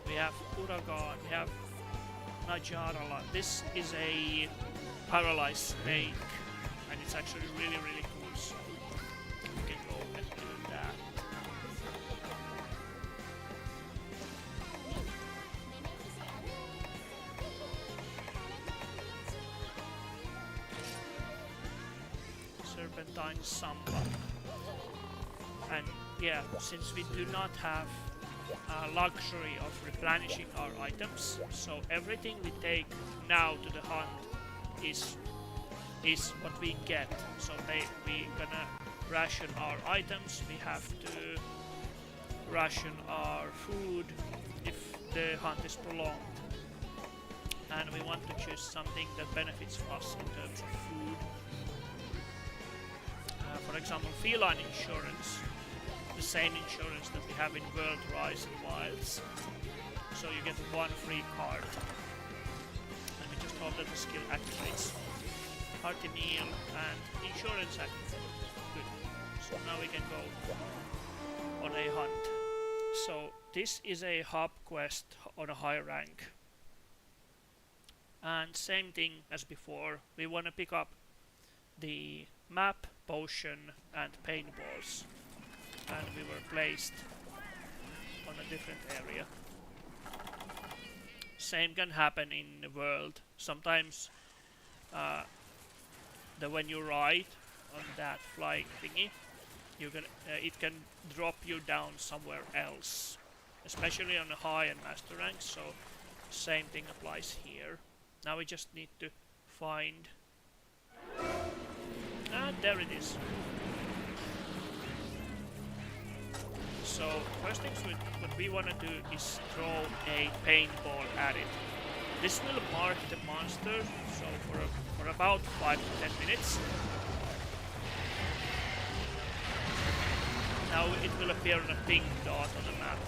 We have Uragan, we have Najarala. This is a paralyzed snake, and it's actually really cool, so we can go and do that. Serpentine Samba. And yeah, since we do not have luxury of replenishing our items, so everything we take now to the hunt is what we get. So we gonna ration our items, we have to ration our food if the hunt is prolonged, and we want to choose something that benefits us in terms of food. For example, feline insurance, the same insurance that we have in World, Rise and Wilds. So you get 1 free card. And we just hope that the skill activates. Hearty meal and insurance activated. Good. So now we can go on a hunt. So this is a hub quest on a high rank. And same thing as before, we want to pick up the map, potion and paintballs. And we were placed on a different area. Same can happen in the world. Sometimes when you ride on that flying thingy, it can drop you down somewhere else, especially on the high and master ranks. So same thing applies here. Now we just need to find, and there it is. So first things what we want to do is throw a paintball at it. This will mark the monster, so for about 5 to 10 minutes. Now it will appear on a pink dot on the map.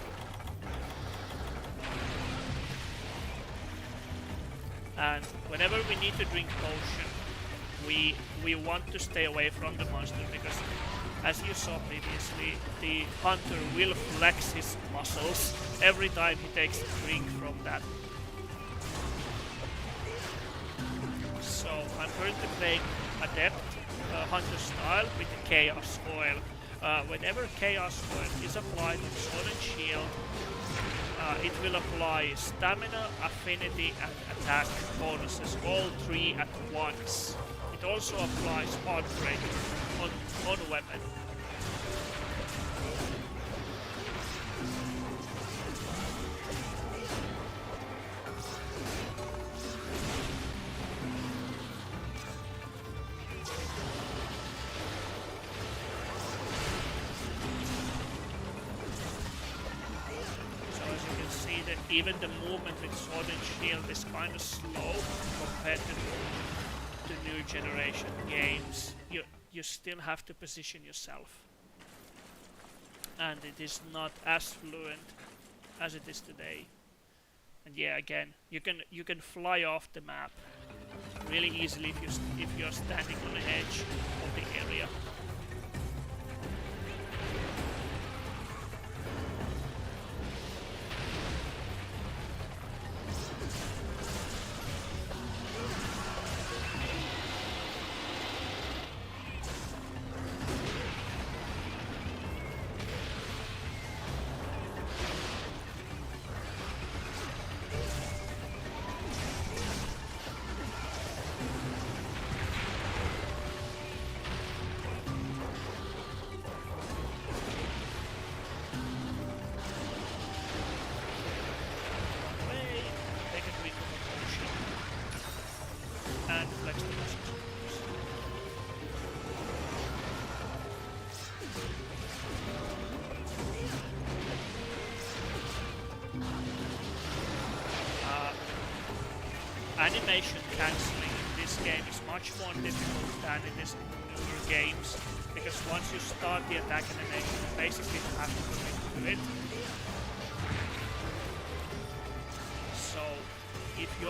And whenever we need to drink potion, we want to stay away from the monster, because as you saw previously, the hunter will flex his muscles every time he takes a drink from that. So I'm currently playing Adept Hunter style with the Chaos Oil. Whenever Chaos Oil is applied on Sword and Shield, it will apply stamina, affinity and attack bonuses, all 3 at once. It also applies hard break on weapon. Even the movement with Sword and Shield is kind of slow compared to new generation games. You still have to position yourself, and it is not as fluent as it is today. And yeah, again, you can fly off the map really easily if you're standing on the edge of the area. Animation cancelling in this game is much more difficult than it is in newer games, because once you start the attack animation, you basically have to commit to it. So if you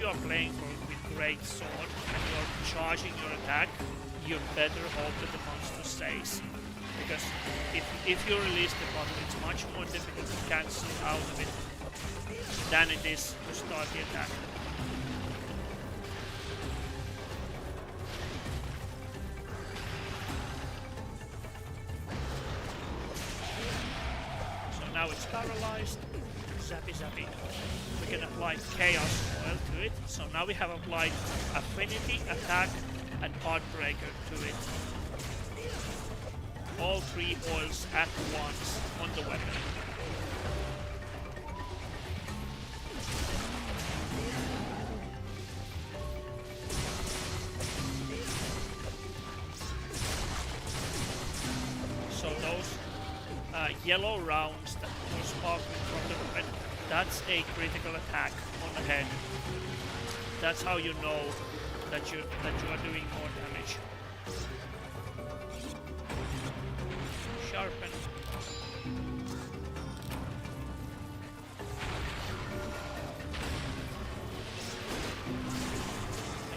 are playing with great sword and you are charging your attack, you better hope that the monster stays. Because if you release the button, it's much more difficult to cancel out of it than it is to start the attack. So now it's paralyzed. Zappy zappy. We can apply Chaos Oil to it. So now we have applied Affinity, Attack and Heartbreaker to it. All three oils at once on the weapon. So those yellow rounds that were sparkling from the weapon, that's a critical attack on the head. That's how you know that you are doing more damage. Sharpen.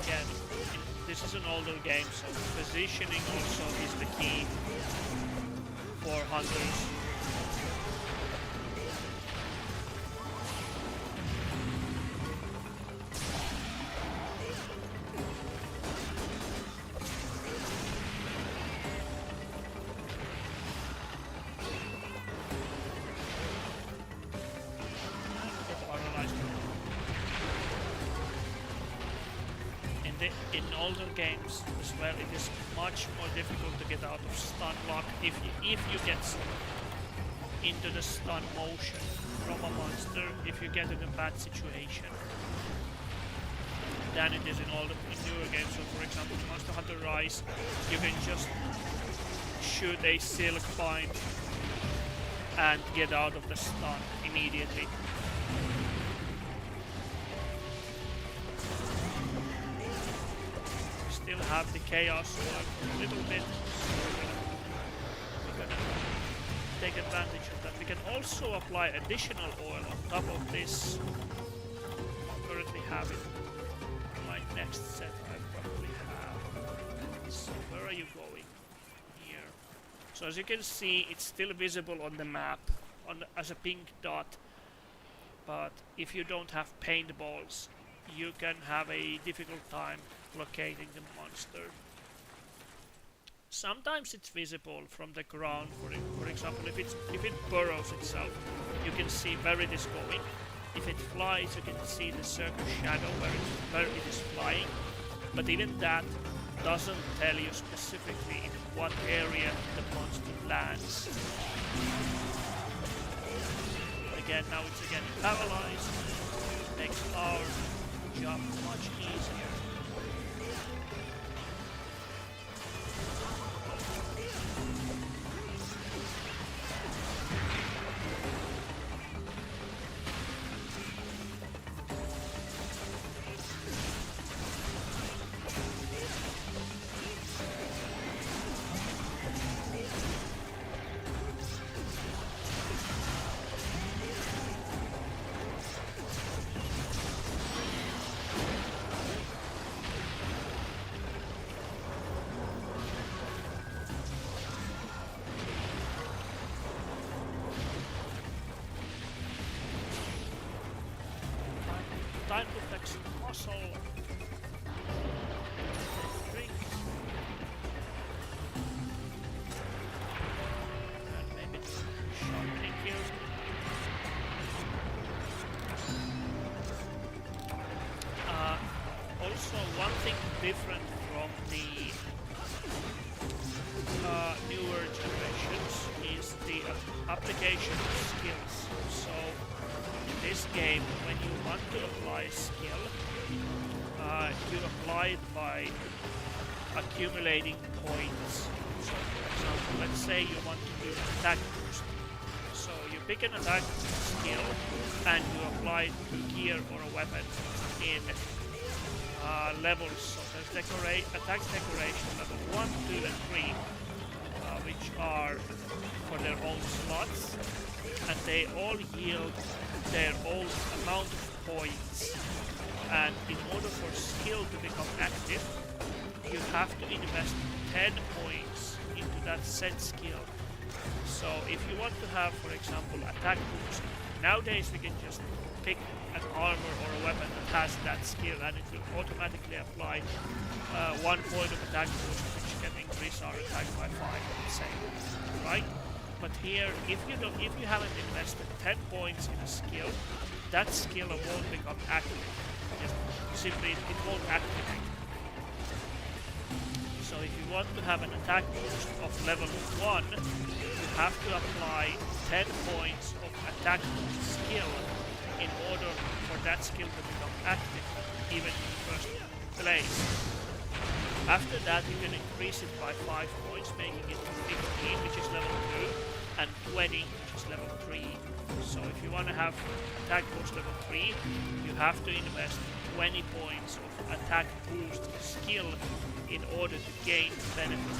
Again, this is an older game, so positioning also is the key for hunters. In older games as well, it is much more difficult to get out of stun lock if you get into the stun motion from a monster, if you get in a bad situation, than it is in newer games. So for example, in Monster Hunter Rise, you can just shoot a silk bind and get out of the stun immediately. Have the chaos work a little bit, so we're gonna take advantage of that. We can also apply additional oil on top of this. I currently have it in my next set. I probably have. So where are you going? Here. So as you can see, it's still visible on the map as a pink dot, but if you don't have paintballs, you can have a difficult time locating the monster. Sometimes it's visible from the ground. For example, if it burrows itself, you can see where it is going. If it flies, you can see the circle shadow where it is flying. But even that doesn't tell you specifically in what area the monster lands. Again, now it's again paralyzed. Makes our job much easier. different from the newer generations is the application of skills. So in this game, when you want to apply skill, you apply it by accumulating points. So for example, let's say you want to do an attack boost. So you pick an attack skill and you apply it to gear or a weapon in levels. So there's attack decoration level 1, 2 and 3, which are for their own slots, and they all yield their own amount of points. And in order for skill to become active, you have to invest 10 points into that said skill. So if you want to have, for example, attack boost, nowadays we can just pick an armor or a weapon that has that skill and it will automatically apply 1 point of attack boost, which can increase our attack by 5, let's say, right? But here, if you haven't invested 10 points in a skill, that skill won't become active. Just simply, it won't activate. So if you want to have an attack boost of level 1, you have to apply 10 points of attack boost skill in order for that skill to become active, even in the first place. After that, you can increase it by 5 points, making it 15, which is level 2, and 20, which is level 3. So if you want to have attack boost level 3, you have to invest 20 points of attack boost skill in order to gain benefit.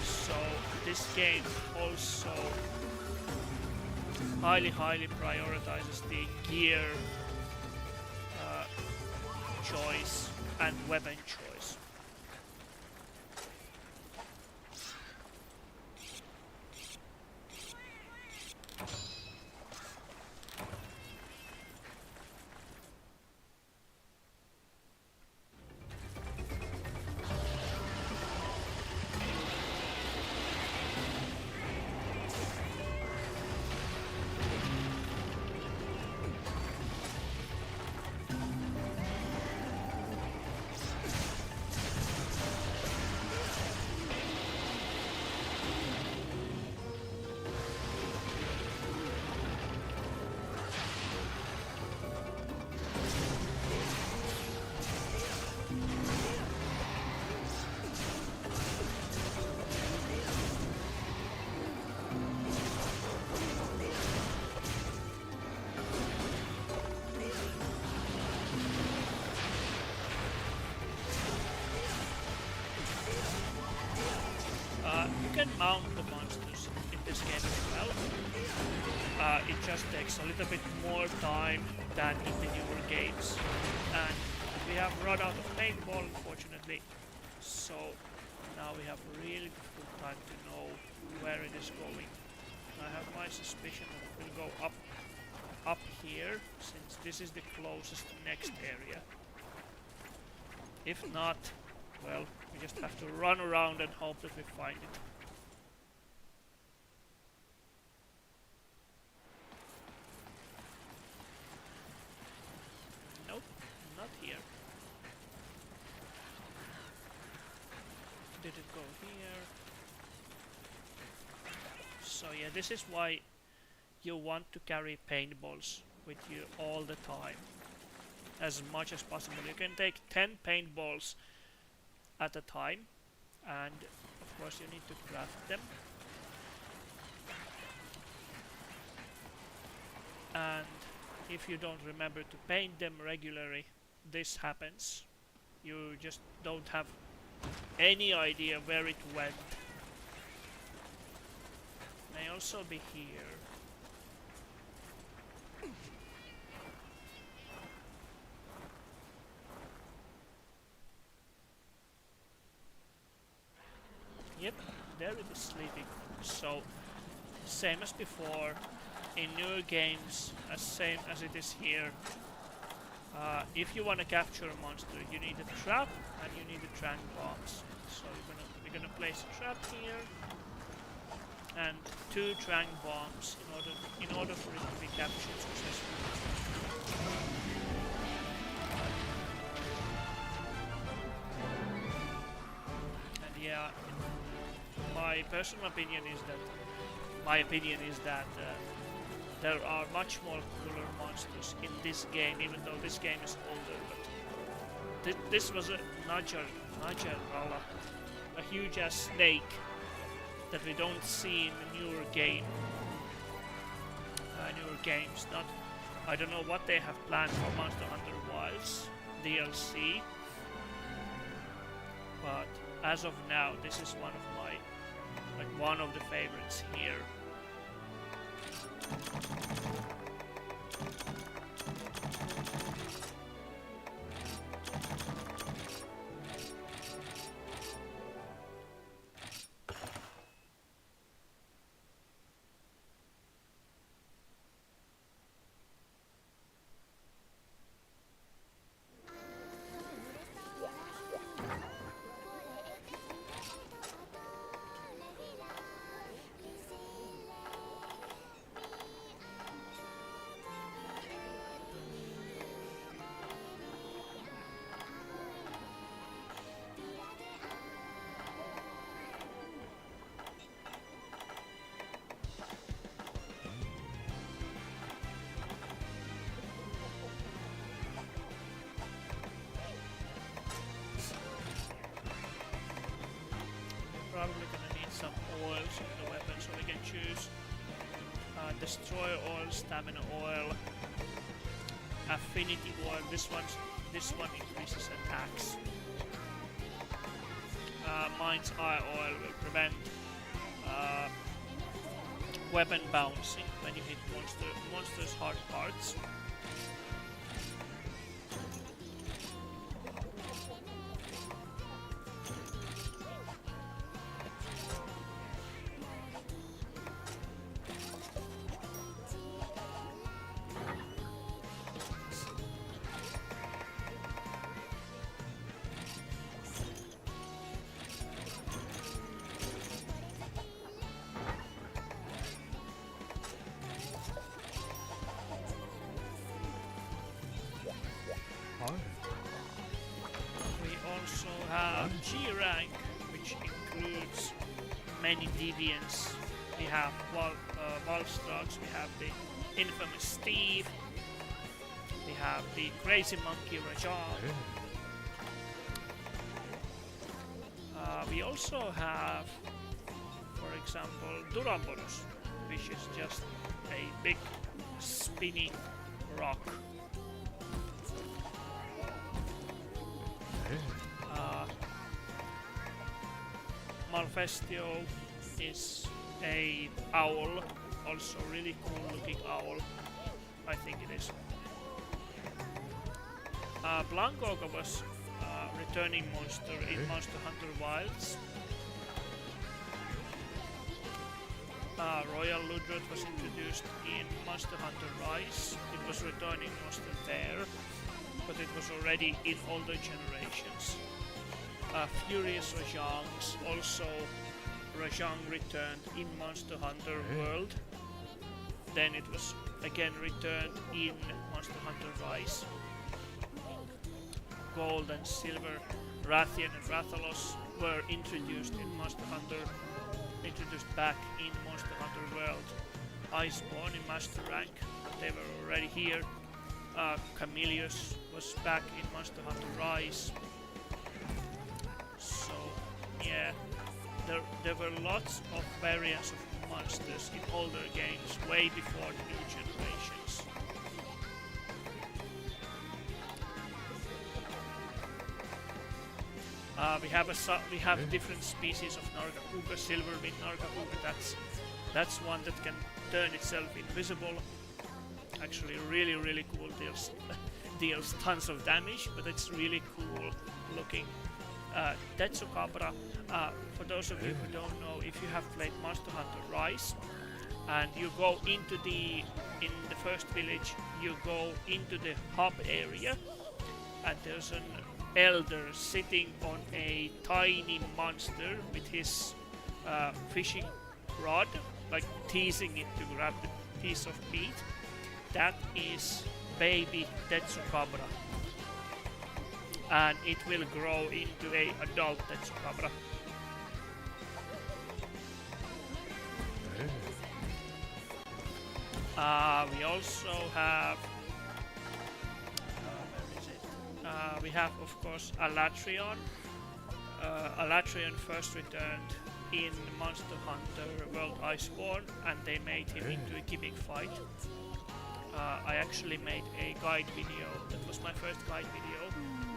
So this game also highly prioritizes the gear choice and weapon choice. You can mount the monsters in this game as well. It just takes a little bit more time than in the newer games. And we have run out of paintball, unfortunately. So now we have really good time to know where it is going. I have my suspicion that it will go up here, since this is the closest next area. If not, well, we just have to run around and hope that we find it. Nope, not here. Did it go here? So yeah, this is why you want to carry paintballs with you all the time, as much as possible. You can take 10 paintballs at a time, and of course you need to craft them. And if you don't remember to paint them regularly, this happens. You just don't have any idea where it went. May also be here. Yep, there it is sleeping. So, same as before, in newer games, as same as it is here. If you want to capture a monster, you need a trap and you need a trank bombs. So we're gonna place a trap here and 2 trank bombs in order for it to be captured successfully. my personal opinion is that there are much more cooler monsters in this game, even though this game is older. But this was a Najarala, a huge ass snake that we don't see in the newer games. Not, I don't know what they have planned for Monster Hunter Wilds DLC, but as of now, this is one of the favorites here. Probably gonna need some oils in the weapon, so we can choose destroy oil, stamina oil, affinity oil. This one increases attacks. Mind's eye oil will prevent weapon bouncing when you hit monsters' hard parts. G rank, which includes many deviants. We have Valstrax, we have the infamous Steve, we have the crazy monkey Rajan. We also have, for example, Duramboros, which is just a big spinning rock. Malfestio is a owl, also really cool looking owl, I think it is. Blancoga was a returning monster in Monster Hunter Wilds. Royal Ludroth was introduced in Monster Hunter Rise. It was returning monster there, but it was already in older generations. Furious Rajangs, also Rajang returned in Monster Hunter World. Then it was again returned in Monster Hunter Rise. Gold and Silver, Rathian and Rathalos were introduced back in Monster Hunter World. Iceborne in Master Rank, they were already here. Camilius was back in Monster Hunter Rise. So yeah, there were lots of variants of monsters in older games, way before the new generations. We have different species of Nargacuga, Silverwing Nargacuga. That's one that can turn itself invisible. Actually, really cool. Deals tons of damage, but it's really cool looking. Tetsukabra, for those of you who don't know, if you have played Monster Hunter Rise and you go in the first village, you go into the hub area and there's an elder sitting on a tiny monster with his fishing rod, like teasing it to grab the piece of meat. That is baby Tetsukabra. And it will grow into a adult Tetsukabra. We also have, where is it? We have of course Alatrion. Alatrion first returned in Monster Hunter World Iceborne, and they made him into a gimmick fight. I actually made a guide video. That was my first guide video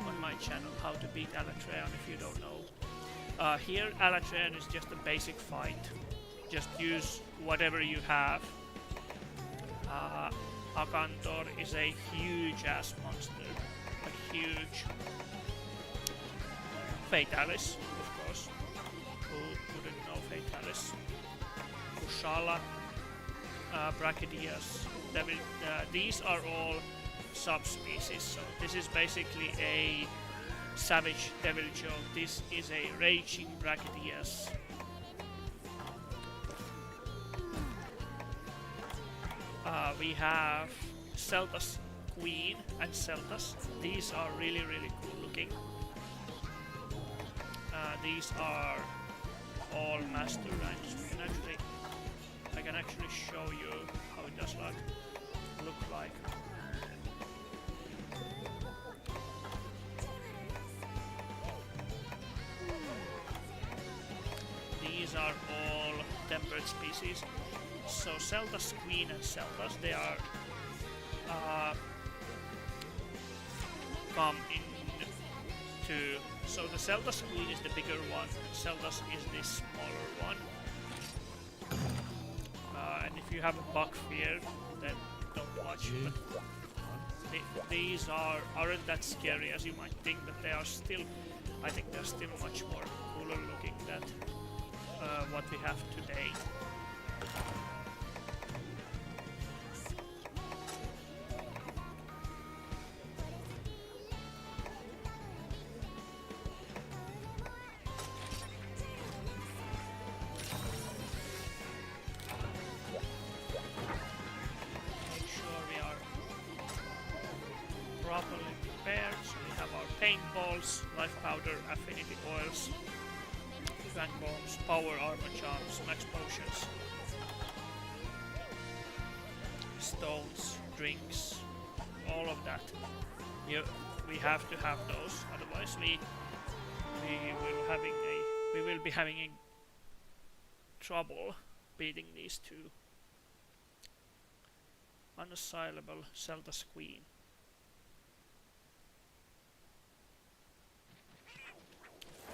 on my channel, how to beat Alatrion if you don't know. Here Alatrion is just a basic fight. Just use whatever you have. Akantor is a huge ass monster. A huge Fatalis, of course. Who wouldn't know Fatalis? Kushala, Brachydias. These are all subspecies, so this is basically a savage devil joke. This is a raging Brachydias. We have Celta's Queen and Celtas. These are really cool looking. These are all master ranks. I can actually show you how it does look like. These are all tempered species. So Celta's Queen and Celtas, they are come in two. So the Celta's Queen is the bigger one, Celtas is the smaller one. And if you have a buck fear, then don't watch. But these aren't that scary as you might think, but they are still, I think they're still much more cooler looking than what we have today. Properly prepared, so we have our paintballs, life powder, affinity oils, fang bombs, power armor charms, max potions, stones, drinks, all of that. We have to have those, otherwise we will be having a trouble beating these two. Unassailable Celta's Queen.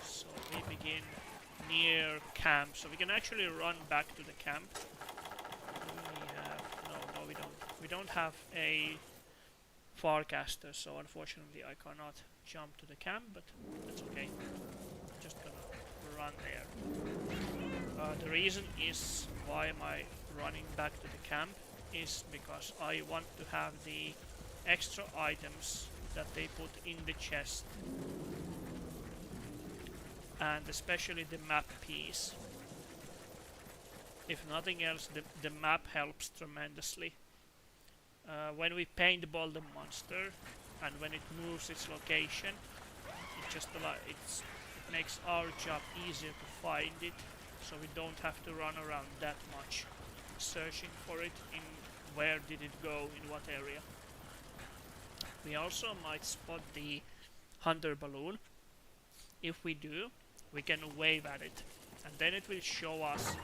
So we begin near camp, so we can actually run back to the camp. No, we don't. We don't have a Farcaster, so unfortunately I cannot jump to the camp, but that's okay. I'm just gonna run there. The reason is why am I running back to the camp is because I want to have the extra items that they put in the chest, and especially the map piece. If nothing else, the map helps tremendously. When we paintball the monster and when it moves its location, it makes our job easier to find it, so we don't have to run around that much searching for it in where did it go, in what area. We also might spot the hunter balloon. If we do, we can wave at it, and then it will show us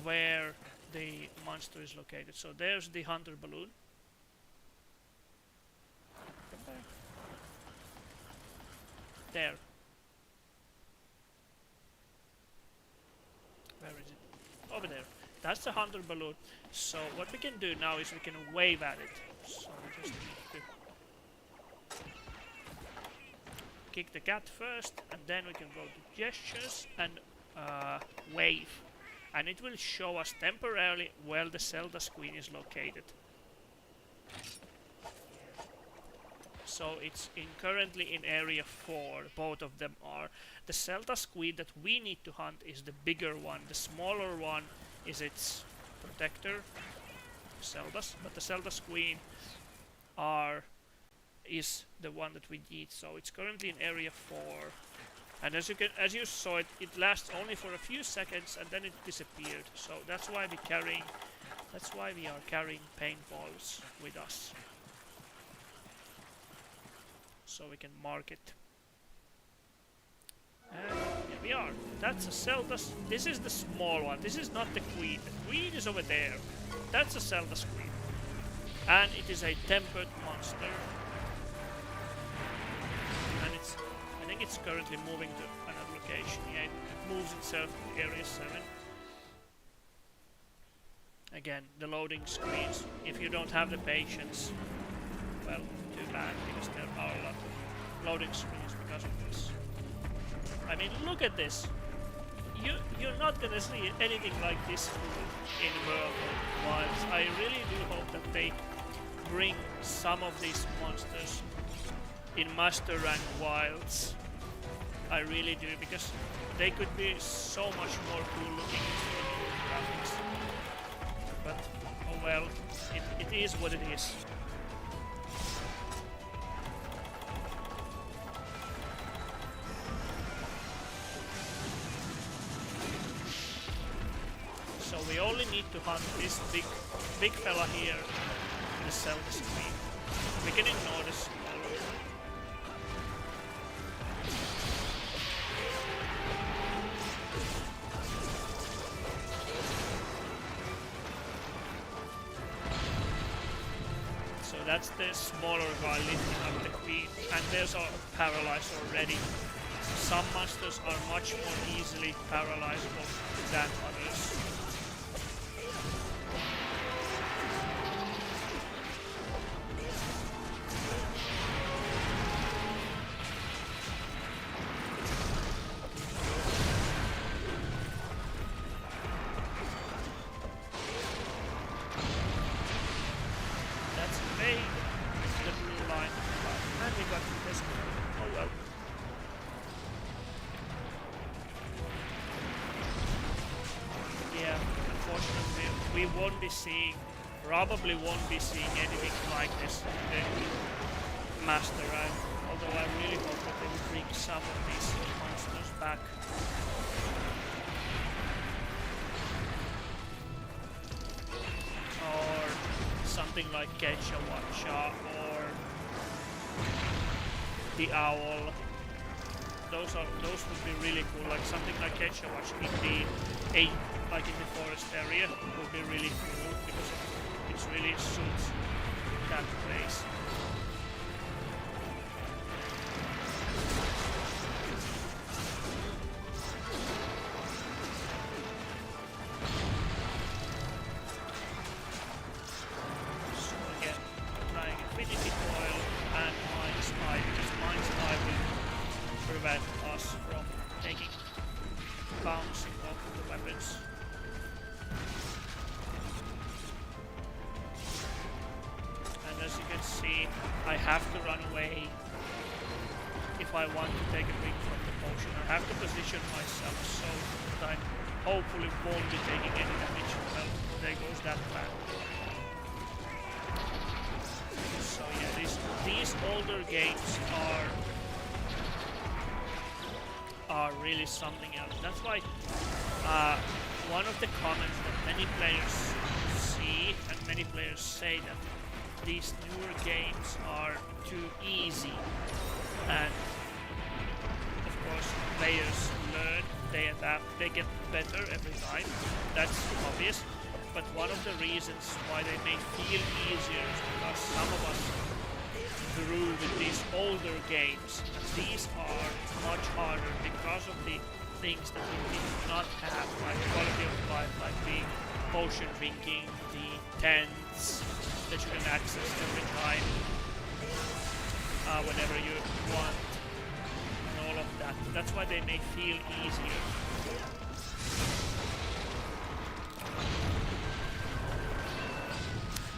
where the monster is located. So there's the hunter balloon. There. Where is it? Over there. That's the hunter balloon. So what we can do now is we can wave at it. So we just need to kick the cat first, and then we can go to gestures and wave. And it will show us temporarily where the Celta's Queen is located. So it's currently in area 4, both of them are. The Celta's Queen that we need to hunt is the bigger one. The smaller one is its protector, Celtas, but the Celta's Queen is the one that we need. So it's currently in area 4. And as you saw it, it lasts only for a few seconds and then it disappeared. So that's why we are carrying paintballs with us. So we can mark it. And here we are. That's a Zelda. This is the small one. This is not the queen. The queen is over there. That's a Zelda queen. And it is a tempered monster. And I think it's currently moving to another location. Yeah, it moves itself to Area 7. Again, the loading screens. If you don't have the patience, well, too bad, because there are a lot of loading screens because of this. I mean, look at this. You're not gonna see anything like this in World of Wilds. I really do hope that they bring some of these monsters in Master Rank Wilds. I really do, because they could be so much more cool looking graphics. But oh well, it is what it is. So we only need to hunt this big fella here in the Zelda screen. We can ignore the smaller one. So that's the smaller guy lifting up the queen, and there's our paralyzed already. Some monsters are much more easily paralyzable than others. Probably won't be seeing anything like this in the Master Rank, although I really hope that they will bring some of these monsters back. Or something like Ketchawacha or the Owl. Those would be really cool, like something like Ketchawacha in the forest area would be really cool, because it really suits that place. So again, applying Infinity Coil and Mind's Eye, because Mind's Eye will prevent us from taking bouncing off the weapons. As you can see, I have to run away if I want to take a drink from the potion. I have to position myself so that I hopefully won't be taking any damage. Well, there goes that plan. So yeah, these older games are really something else. That's why one of the comments that many players see and many players say that these newer games are too easy, and of course players learn, they adapt, they get better every time, that's obvious, but one of the reasons why they may feel easier is because some of us grew with these older games, and these are much harder because of the things that we did not have, like quality of life, like the potion drinking, the tents that you can access every time, whenever you want, and all of that. That's why they may feel easier.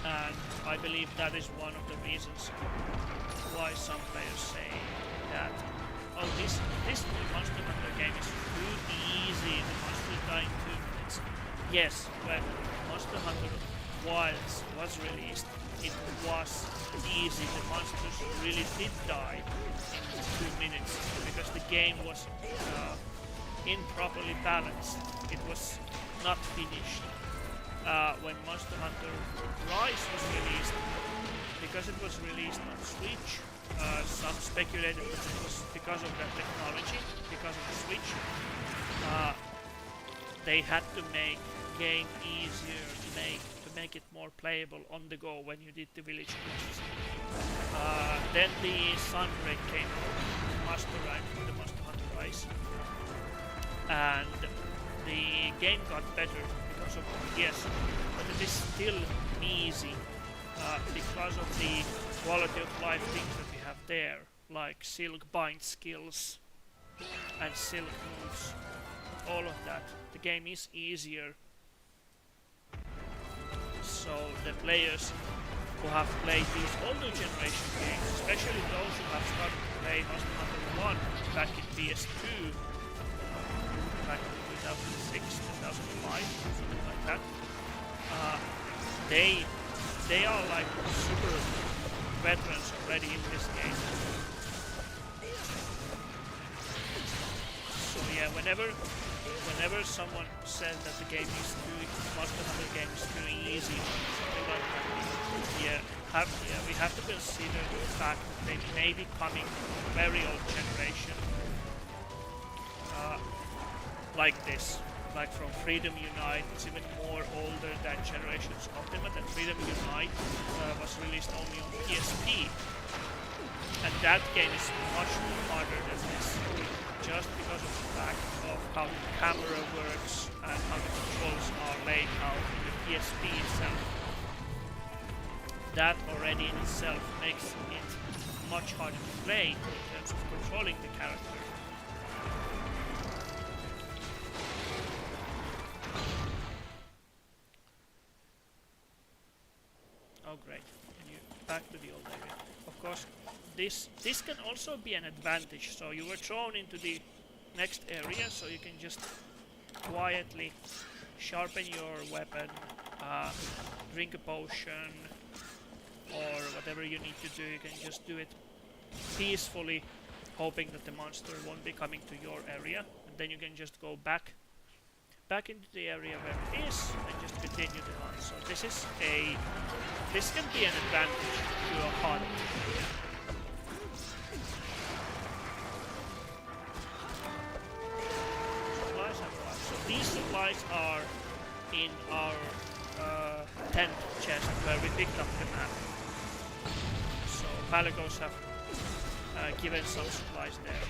And I believe that is one of the reasons why some players say that, oh, this Monster Hunter game is too easy, the monster is dying 2 minutes. Yes, but Monster Hunter Wilds was released, it was easy. The monsters really did die in 2 minutes because the game was improperly balanced. It was not finished. When Monster Hunter Rise was released, because it was released on Switch, some speculated that it was because of the technology, because of the Switch. They had to make game easier to make it more playable on the go when you did the village quests. Then the Sunbreak came out, Master Rank for the Monster Hunter Rise, and the game got better because of yes, but it is still easy because of the quality of life things that we have there, like silk bind skills and silk moves, all of that. The game is easier, so the players who have played these older generation games, especially those who have started to play Monster Hunter 1 back in PS2, back in 2006, 2005, something like that, they are like super veterans already in this game. So yeah, whenever someone says that the game is Monster Hunter game is too easy, something like that, we have to consider the fact that they may be coming from a very old generation, like this, like from Freedom Unite. It's even more older than Generations Ultimate, and Freedom Unite was released only on PSP, and that game is much harder than this, just because of the fact of how the camera works and how the controls are laid out in the PSP itself. That already in itself makes it much harder to play in terms of controlling the character. Oh great, and you back to the old area. Of course, this can also be an advantage. So you were thrown into the next area, so you can just quietly sharpen your weapon, drink a potion, or whatever you need to do. You can just do it peacefully, hoping that the monster won't be coming to your area, and then you can just go back into the area where it is and just continue the hunt. So this can be an advantage to a hunt. Supplies have arrived. So these supplies are in our tent chest where we picked up the map. So Palicos have given some supplies there.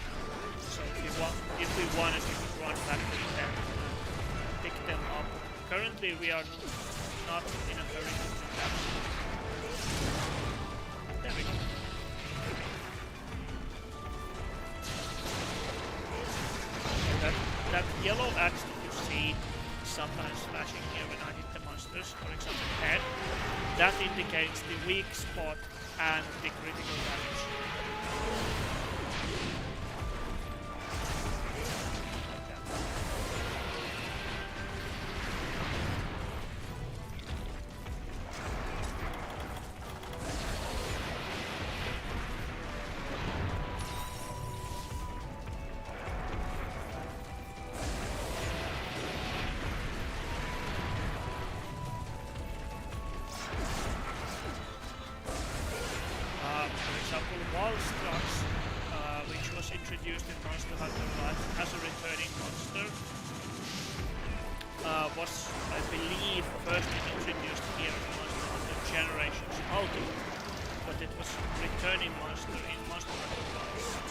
So if we wanted, we could run back to the tent and pick them up. Currently we are not in a hurry to do that. There we go. That yellow axe that you see sometimes flashing here when I hit the monsters, for example head, that indicates the weak spot and the critical damage. Which was introduced in Monster Hunter Rise as a returning monster, was, I believe, first introduced here in Monster Hunter Generations Ultimate, but it was returning monster in Monster Hunter Rise.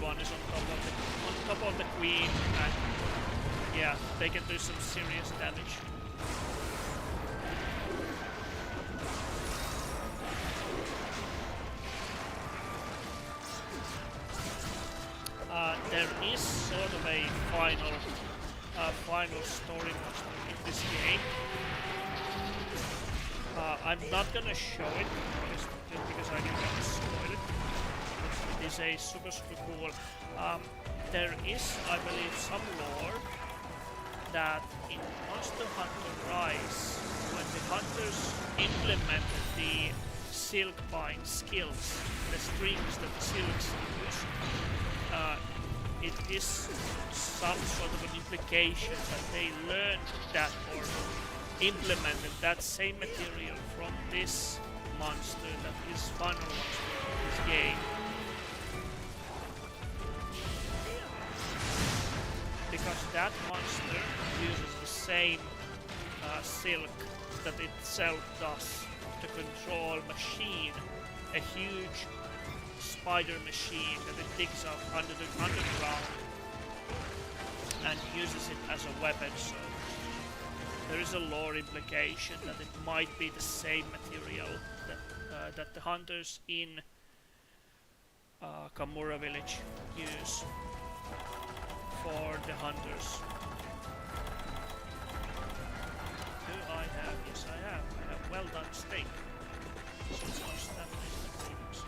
One is on top of the queen, and yeah, they can do some serious damage. There is sort of a final final story monster in this game. I'm not gonna show it just because I didn't want to spoil it. It is a super cool. There is, I believe, some lore that in Monster Hunter Rise, when the hunters implemented the silkbind skills, the strings that the silks use, it is some sort of an implication that they learned that or implemented that same material from this monster that is final monster in this game. Because that monster uses the same silk that itself does to control machine, a huge spider machine that it digs up underground and uses it as a weapon. So there is a lore implication that it might be the same material that the hunters in Kamura village use for the hunters. Do I have? Yes, I have. I have well done steak. So it's much stamina in the cleaners.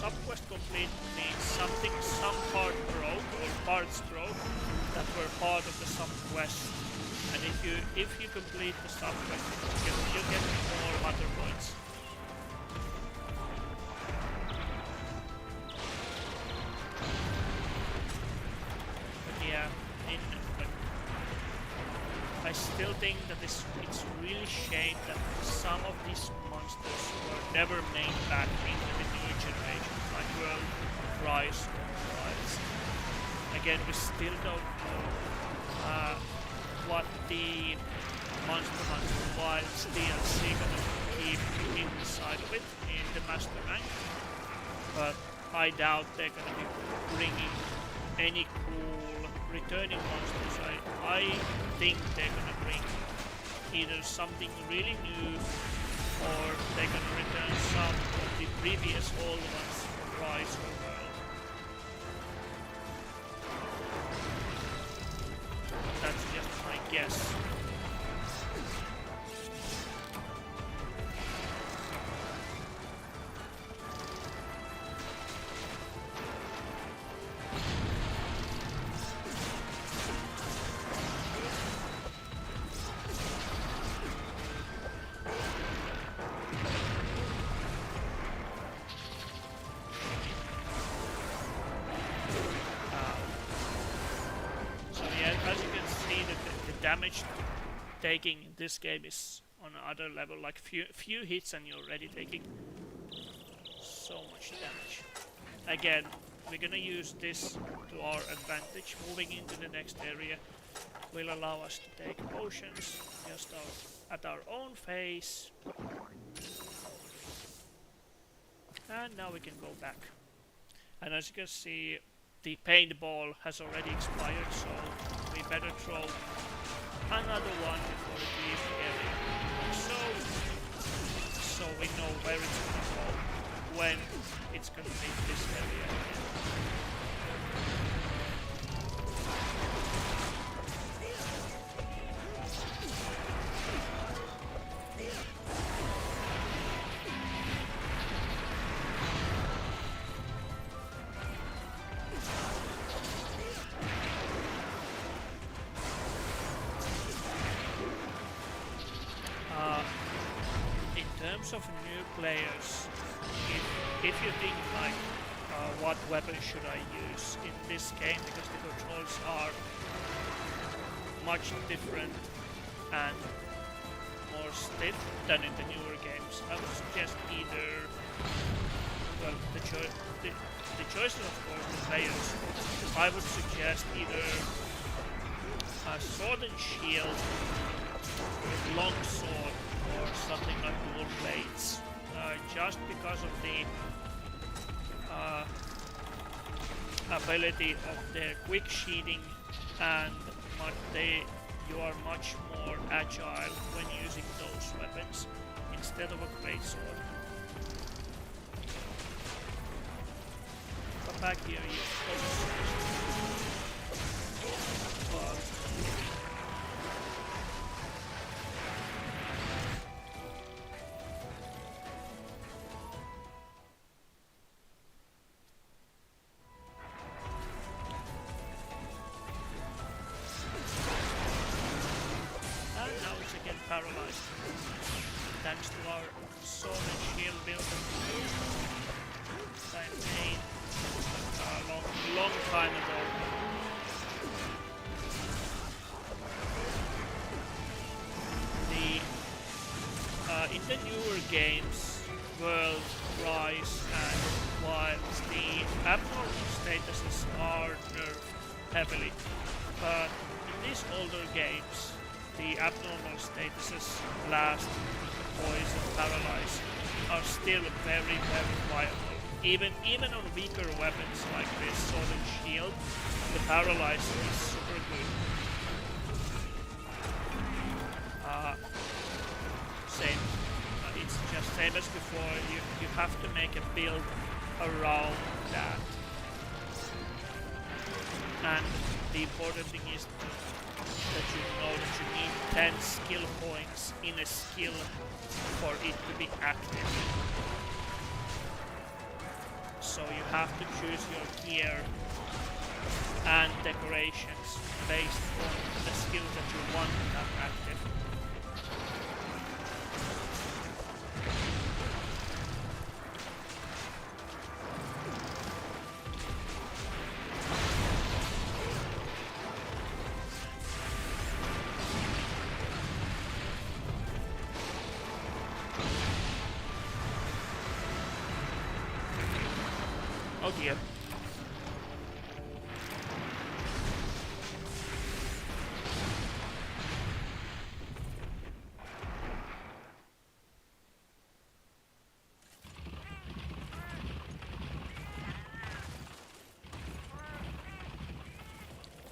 Subquest complete means something, some part broke or parts broke that were part of the subquest, and if you complete the subquest, you get more Hunter points. But yeah, I still think that it's really shame that some of these monsters were never made back into the new generation, like World Rise or Rise. Again, we still don't know what the Monster Hunter Wilds DLC gonna keep inside of it in the Master Rank, but I doubt they're gonna be bringing any cool returning monsters. I think they're gonna bring either something really new or they're gonna return some of the previous old ones from Rise or World. That's just my guess. Damage taking in this game is on another level, like few hits and you're already taking so much damage. Again, we're gonna use this to our advantage. Moving into the next area will allow us to take potions just at our own pace. And now we can go back. And as you can see, the paintball has already expired, so we better throw another one before it leaves the area. So we know where it's gonna go when it's gonna leave this area again. Of new players, if you think like what weapon should I use in this game, because the controls are much different and more stiff than in the newer games, I would suggest either, well, the choices of course the players, I would suggest either a sword and shield with long sword or something like dual blades, just because of the ability of their quick sheeting, and you are much more agile when using those weapons instead of a greatsword. Come back here, you bug. Paralyzed thanks to our sword and shield build that I made a long time ago. In the newer games, World, Rise and Wilds, the abnormal statuses are nerfed heavily, but in these older games the abnormal statuses, Blast, Poison, Paralyze, are still very viable. Even on weaker weapons like this Sword and Shield, the Paralyze is super good. Same. It's just same as before, you have to make a build around that. And the important thing is that you know that you need 10 skill points in a skill for it to be active. So you have to choose your gear and decorations based on the skills that you want to have active. Oh dear.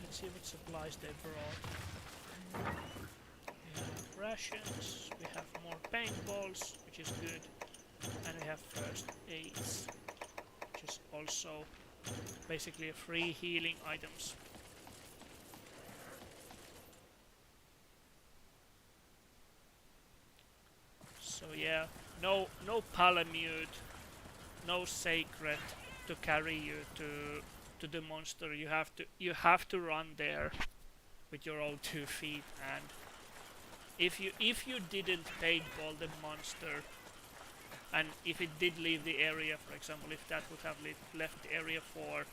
Let's see what supplies they brought. We have rations, we have more paintballs, which is good, and we have first aids, which is also basically a free healing items. So yeah, no palamute, no sacred to carry you to the monster. You have to run there with your own 2 feet, and if you didn't paintball the monster, and if it did leave the area, for example, if that would have left the area 4,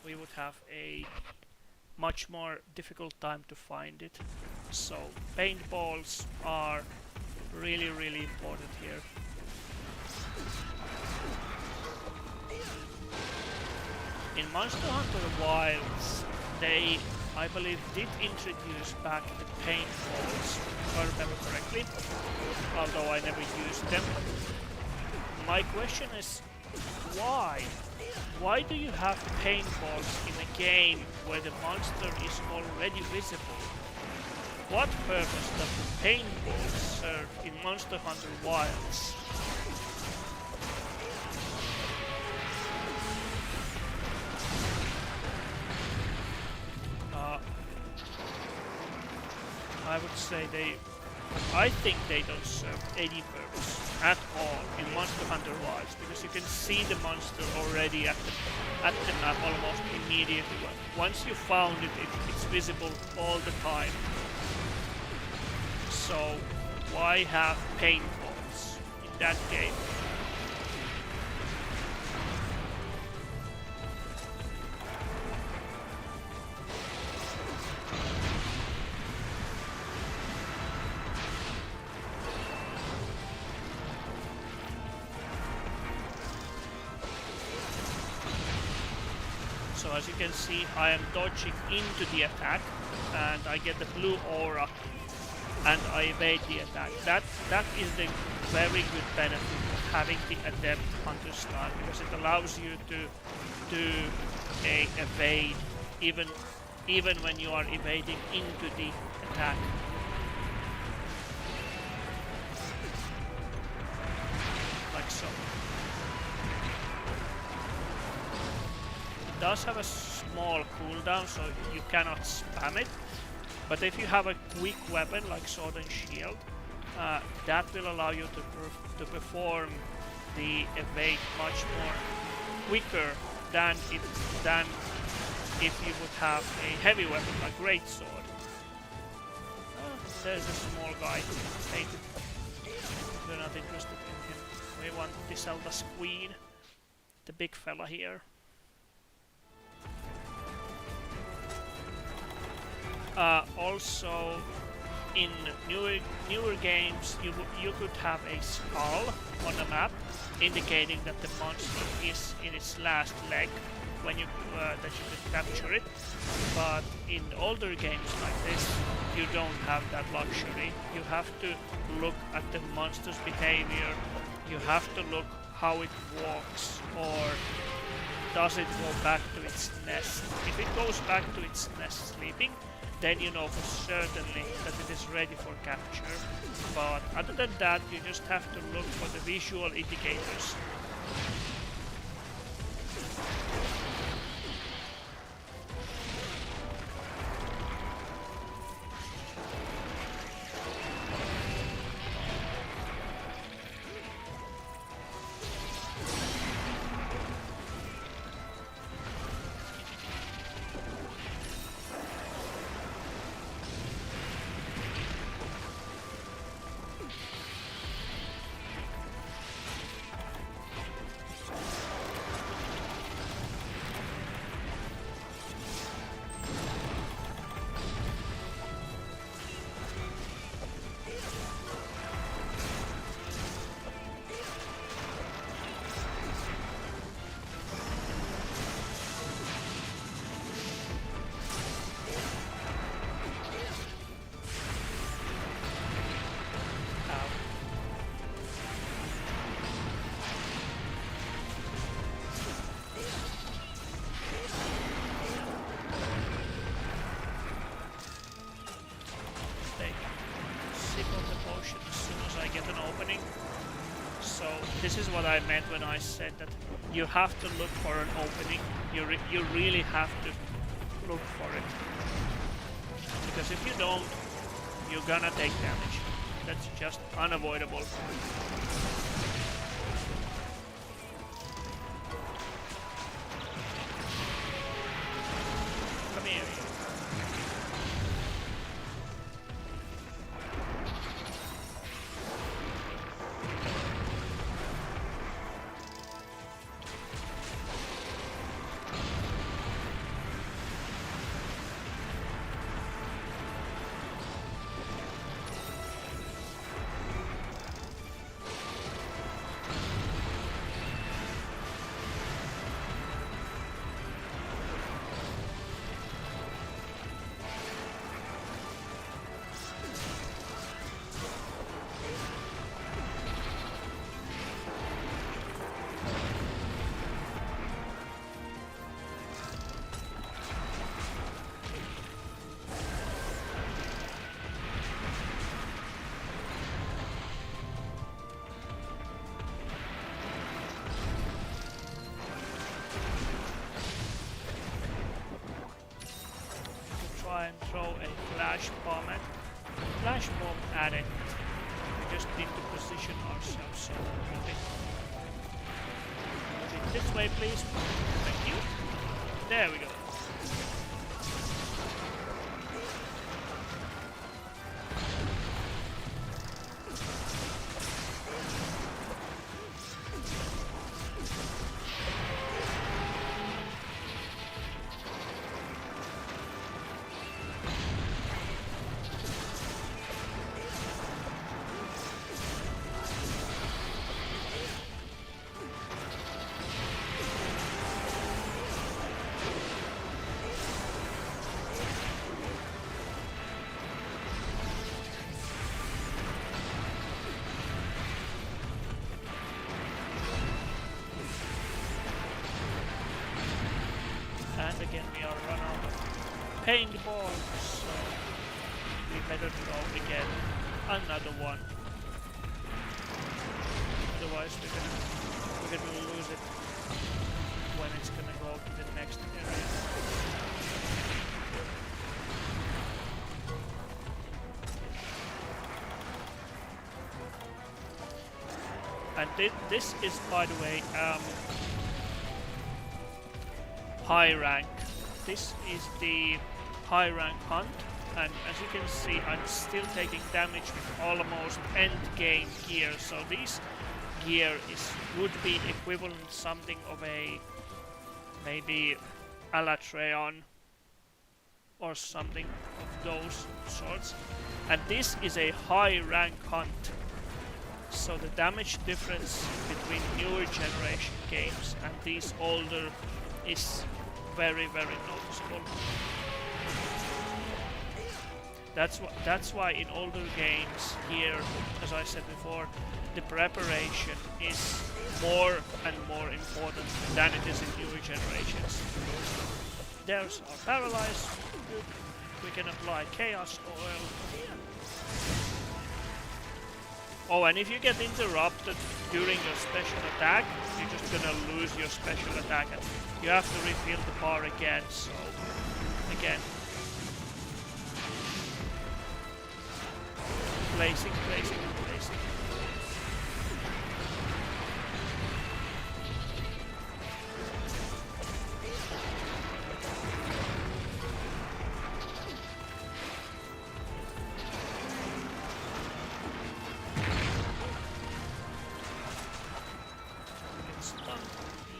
we would have a much more difficult time to find it. So paintballs are really important here. In Monster Hunter Wilds, they, I believe, did introduce back the paintballs, if I remember correctly, although I never used them. My question is, why? Why do you have paintballs in a game where the monster is already visible? What purpose does the paintball serve in Monster Hunter Wilds? I would say I think they don't serve any purpose at all in Monster Hunter Wilds, because you can see the monster already at the map almost immediately. Once you found it, it's visible all the time. So why have paintballs in that game? So as you can see, I am dodging into the attack, and I get the blue aura, and I evade the attack. That is the very good benefit of having the adept hunter style, because it allows you to do a evade even when you are evading into the attack. Like so. It does have a small cooldown, so you cannot spam it. But if you have a quick weapon like sword and shield, that will allow you to perform the evade much more quicker than if you would have a heavy weapon like great sword. There's a small guy. Hey, we're not interested in him. We want the Zelda's queen, the big fella here. Also, in newer games, you could have a skull on the map, indicating that the monster is in its last leg when you that you could capture it. But in older games like this, you don't have that luxury. You have to look at the monster's behavior. You have to look how it walks, or does it go back to its nest. If it goes back to its nest sleeping, then you know for certainly that it is ready for capture. But other than that, you just have to look for the visual indicators. This is what I meant when I said that you have to look for an opening. You really have to look for it. Because if you don't, you're gonna take damage. That's just unavoidable. Come here. And throw a flash bomb at it. We just need to position ourselves so move it this way, please. Thank you. There we go. paintball, so we better go and get another one. Otherwise we're gonna lose it when it's gonna go to the next area. And this is, by the way, high rank. This is the high rank hunt, and as you can see, I'm still taking damage with almost end game gear. So this gear would be equivalent to something of a maybe Alatreon or something of those sorts. And this is a high rank hunt. So the damage difference between newer generation games and these older is very, very noticeable. That's why in older games here, as I said before, the preparation is more and more important than it is in newer generations. There's our paralyze. Good. We can apply chaos oil. Oh, and if you get interrupted during your special attack, you're just gonna lose your special attack and you have to refill the bar again, so again. Placing.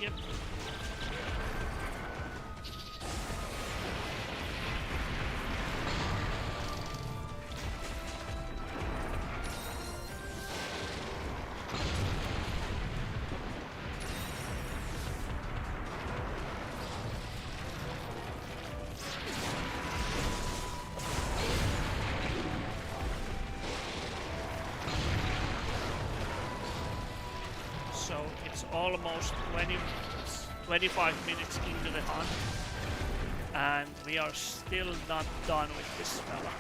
Yep. So it's almost 25 minutes into the hunt, and we are still not done with this fella.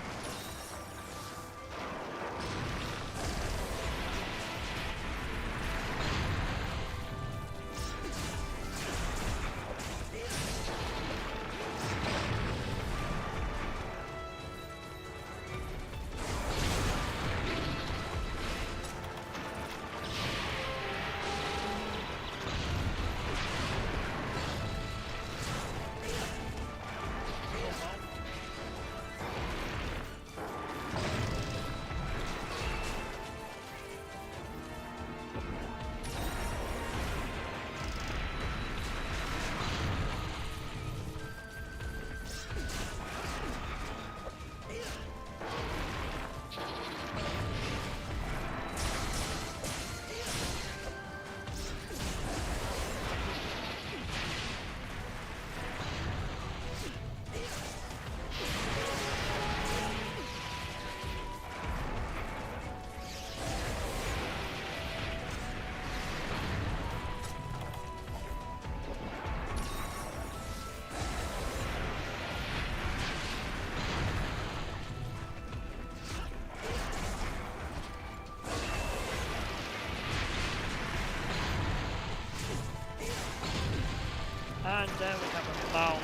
And there we have a mount.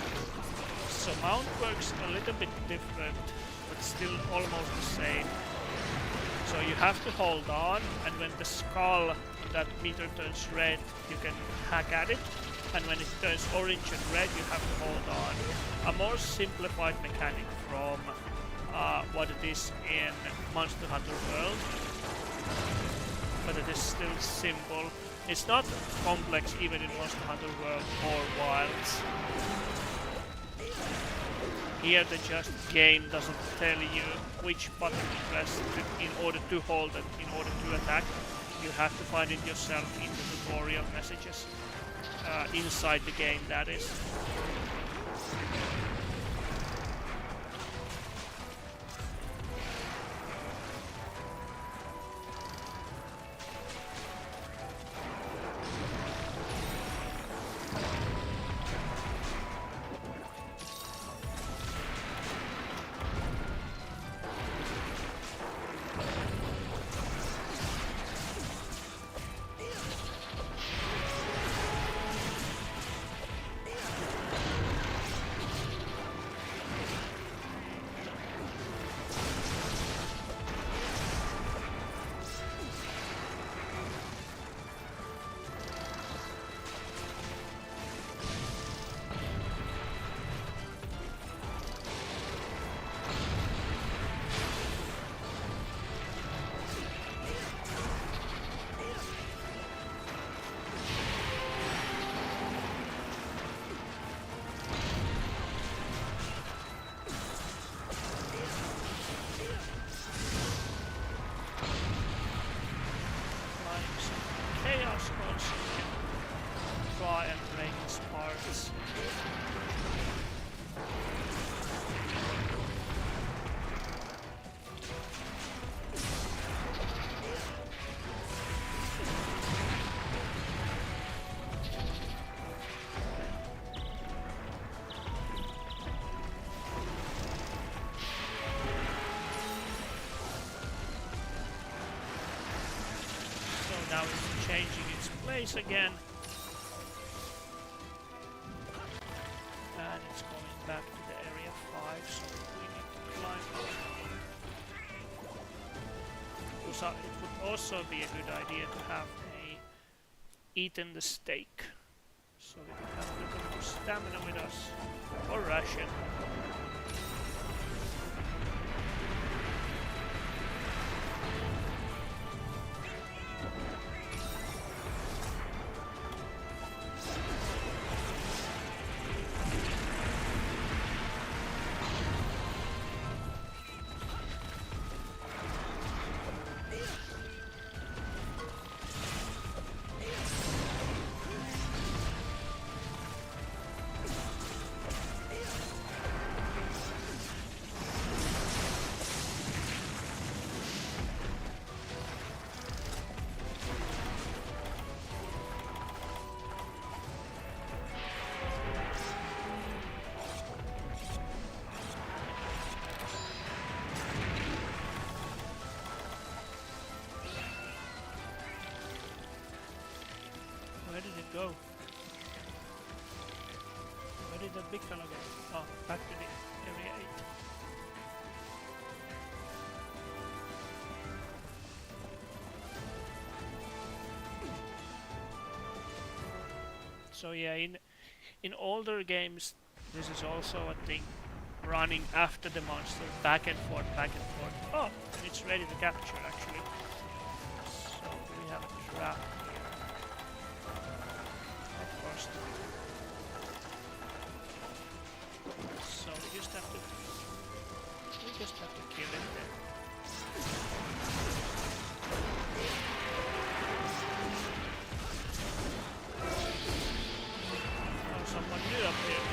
So mount works a little bit different, but still almost the same. So you have to hold on, and when the skull, that meter turns red, you can hack at it. And when it turns orange and red, you have to hold on. A more simplified mechanic from what it is in Monster Hunter World, but it is still simple. It's not complex even in Monster Hunter World or Wilds. Here the just game doesn't tell you which button to press in order to hold it, in order to attack. You have to find it yourself in the tutorial messages. Inside the game, that is. weapons, you can try and break its parts. Now it's changing its place again. And it's going back to the area 5, so we need to climb up. So it would also be a good idea to have eaten the steak. So we can have a little more stamina with us. Or ration. Where did it go? Where did that big fellow go? Oh, back to the area 8. So yeah, in older games, this is also a thing, running after the monster, back and forth, back and forth. Oh, and it's ready to capture actually. So we have a trap here. Of course. So we just have to kill it then. Oh, someone new up here.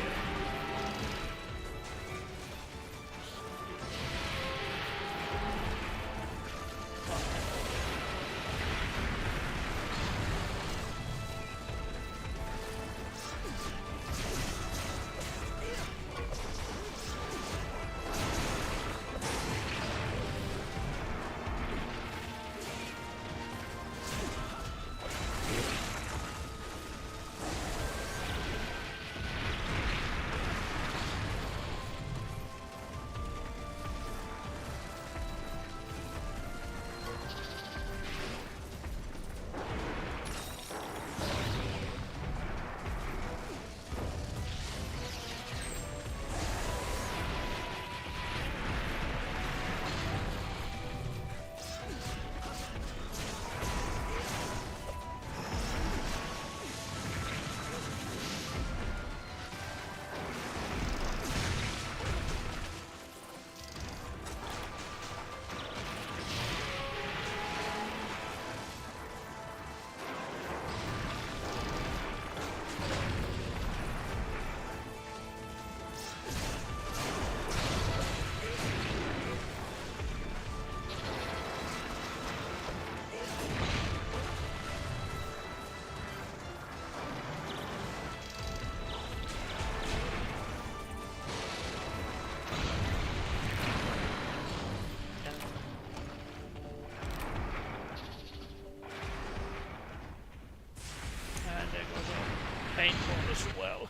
Paintball as well.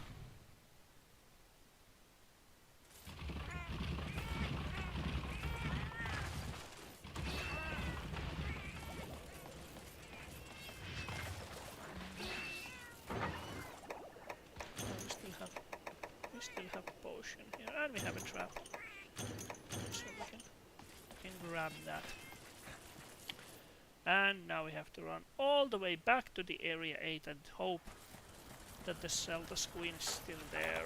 We still have a potion here, and we have a trap, so we can grab that. And now we have to run all the way back to the area 8 and hope that the Zelda Queen is still there.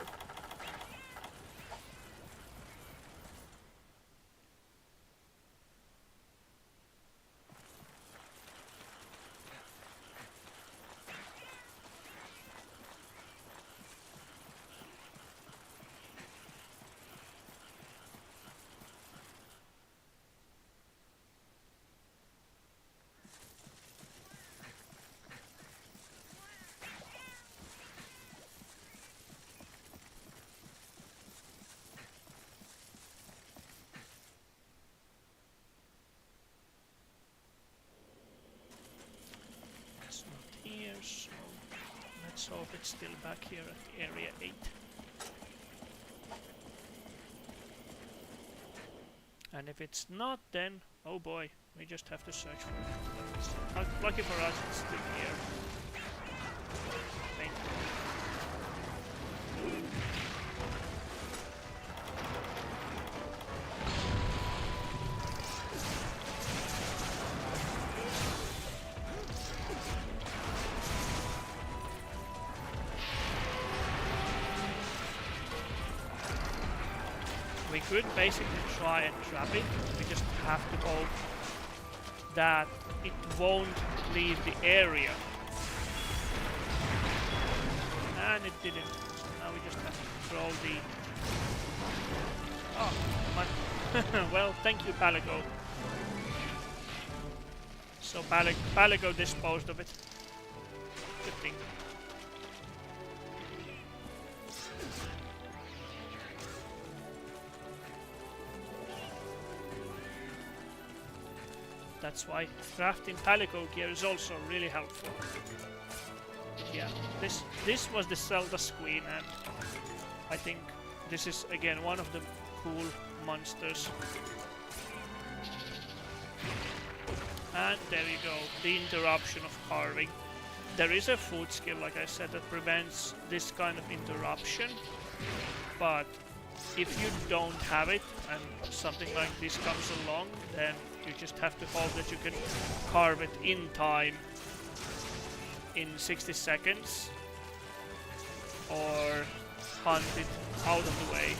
hope it's still back here at area 8. And if it's not, then oh boy, we just have to search for it. But lucky for us, it's still here. We could basically try and trap it. We just have to hope that it won't leave the area. And it didn't. So now we just have to throw the... Oh, come on. Well, thank you, Palago. So Palago disposed of it. Good thing. That's why crafting Palico gear is also really helpful. Yeah, this was the Zelda Queen, and I think this is again one of the cool monsters. And there you go, the interruption of carving. There is a food skill, like I said, that prevents this kind of interruption, but if you don't have it and something like this comes along, then you just have to hope that you can carve it in time in 60 seconds or hunt it out of the way.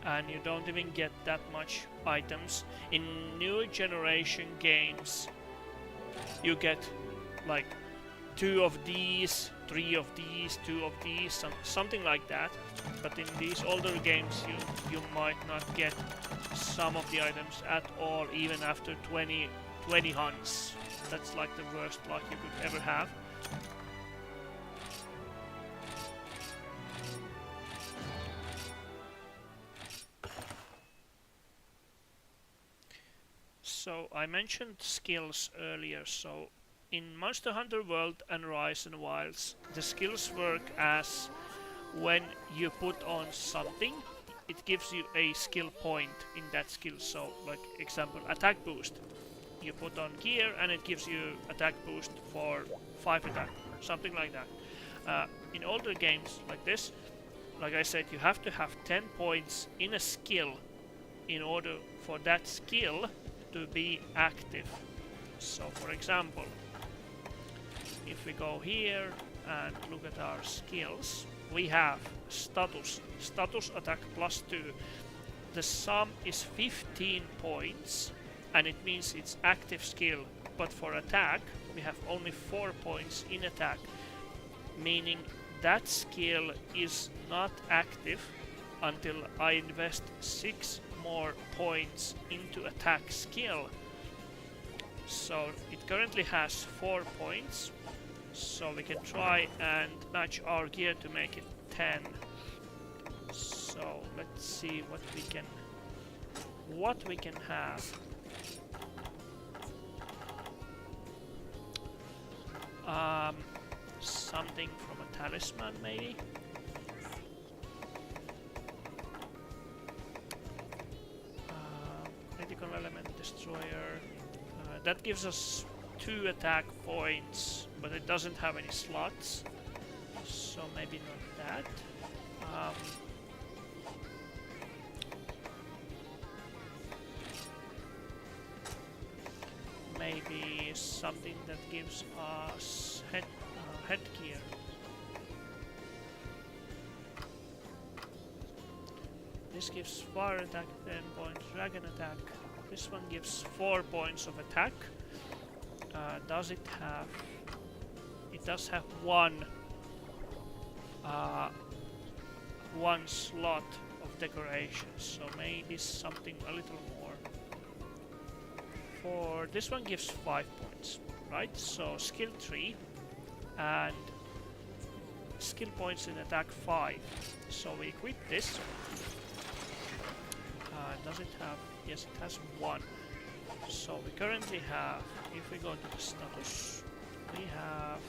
And you don't even get that much items. In newer generation games, you get like 2 of these, 3 of these, 2 of these, something like that. But in these older games, you might not get some of the items at all, even after 20 hunts. That's like the worst luck you could ever have. So I mentioned skills earlier, so in Monster Hunter World and Rise and Wilds, the skills work as when you put on something, it gives you a skill point in that skill. So like example, attack boost. You put on gear and it gives you attack boost for 5 attack, something like that. In older games like this, like I said, you have to have 10 points in a skill in order for that skill to be active. So for example, if we go here and look at our skills, we have status attack +2. The sum is 15 points and it means it's active skill, but for attack we have only 4 points in attack, meaning that skill is not active until I invest 6 more points into attack skill. So it currently has 4 points, so we can try and match our gear to make it 10. So let's see what we can have. Something from a talisman maybe. Critical element destroyer. That gives us 2 attack points, but it doesn't have any slots, so maybe not that. Maybe something that gives us headgear. This gives fire attack, 10 points, dragon attack. This one gives 4 points of attack. Does it have... It does have one slot of decoration, so maybe something a little more. For this one gives 5 points. right? So skill 3 and skill points in attack 5. So we equip this. Does it have? Yes, it has 1. So we currently have, if we go to the status, we have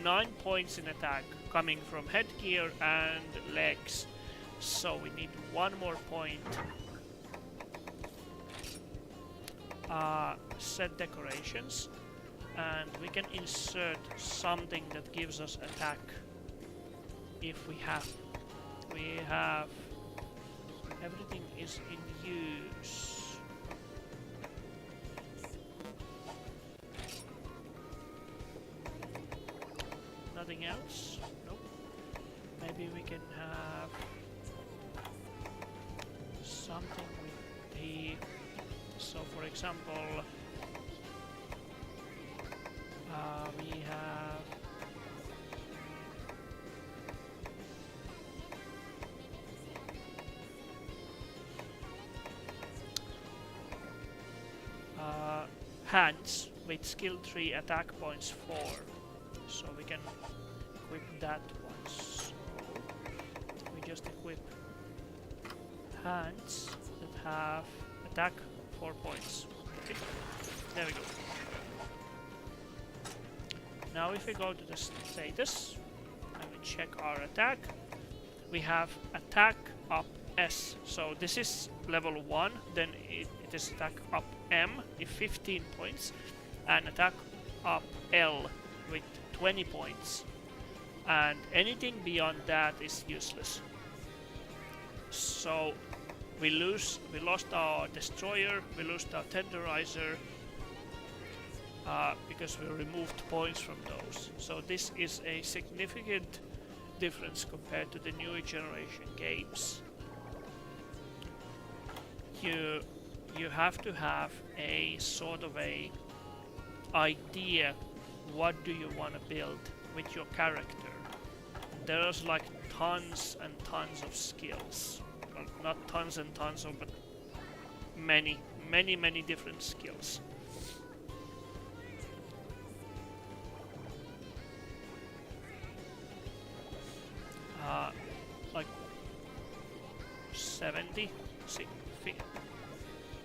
9 points in attack coming from headgear and legs. So we need 1 more point. Set decorations, and we can insert something that gives us attack if we have. We have everything is in use. Nothing else? Nope. Maybe we can have something with the... So for example, we have hands with skill 3 attack points 4. So we can equip that one. So we just equip hands that have attack 4 points. Okay, there we go. Now if we go to the status and we check our attack, we have attack up S. So this is level 1, then it is attack up M with 15 points and attack up L with 20 points. And anything beyond that is useless. So we lost our destroyer, we lost our tenderizer, because we removed points from those. So this is a significant difference compared to the newer generation games. You have to have a sort of a idea what do you want to build with your character. There's like tons and tons of skills. Well, not tons and tons of, but many different skills. Like 70,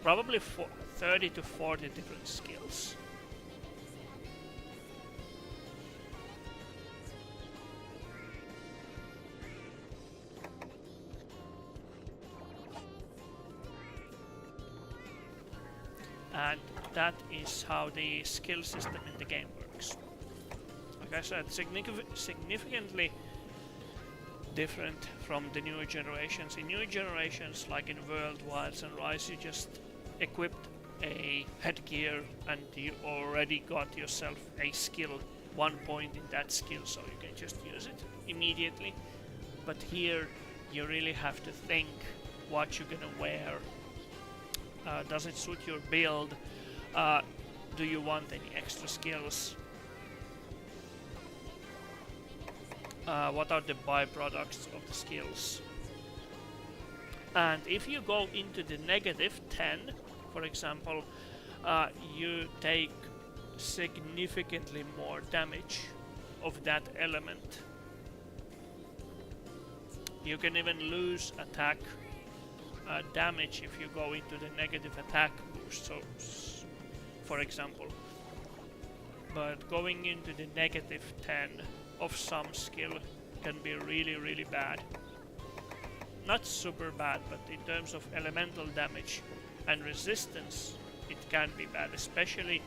probably 30 to 40 different skills. And that is how the skill system in the game works. Like I said, significantly different from the newer generations. In newer generations, like in World, Wilds and Rise, you just equipped a headgear and you already got yourself a skill, 1 point in that skill, so you can just use it immediately. But here you really have to think what you're gonna wear. Does it suit your build? Do you want any extra skills? What are the byproducts of the skills? And if you go into the negative 10, for example, you take significantly more damage of that element. You can even lose attack damage if you go into the negative attack boost, so for example. But going into the negative 10 of some skill can be really bad. Not super bad, but in terms of elemental damage and resistance, it can be bad, especially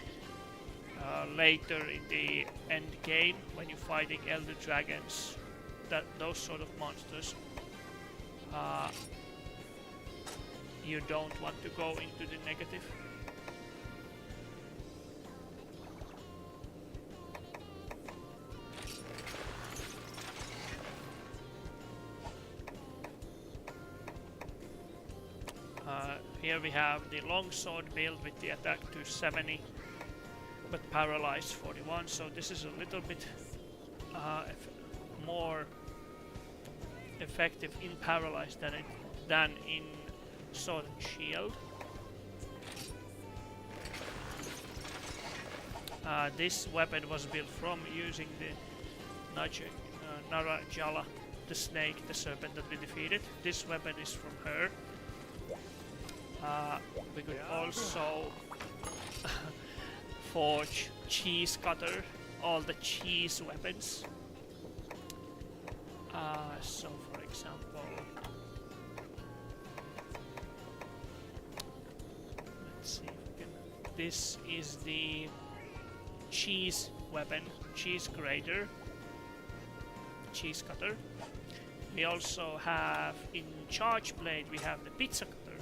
later in the end game when you're fighting elder dragons, those sort of monsters. You don't want to go into the negative. Here we have the longsword build with the attack to 70, but paralyzed 41. So this is a little bit more effective in paralyzed than in sword and shield. This weapon was built from using the Narajala, the snake, the serpent that we defeated. This weapon is from her. We could also forge cheese cutter, all the cheese weapons. So for example, let's see if we can. This is the cheese weapon, cheese grater, cheese cutter. We also have in charge blade, we have the pizza cutter.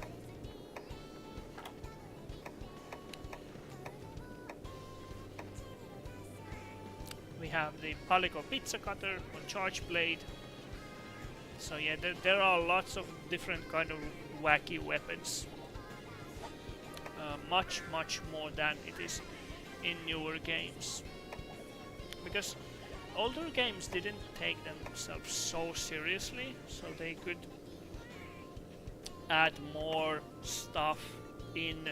We have the Palico pizza cutter on charge blade. So yeah, there are lots of different kind of wacky weapons. Much more than it is in newer games. Because older games didn't take themselves so seriously, so they could add more stuff in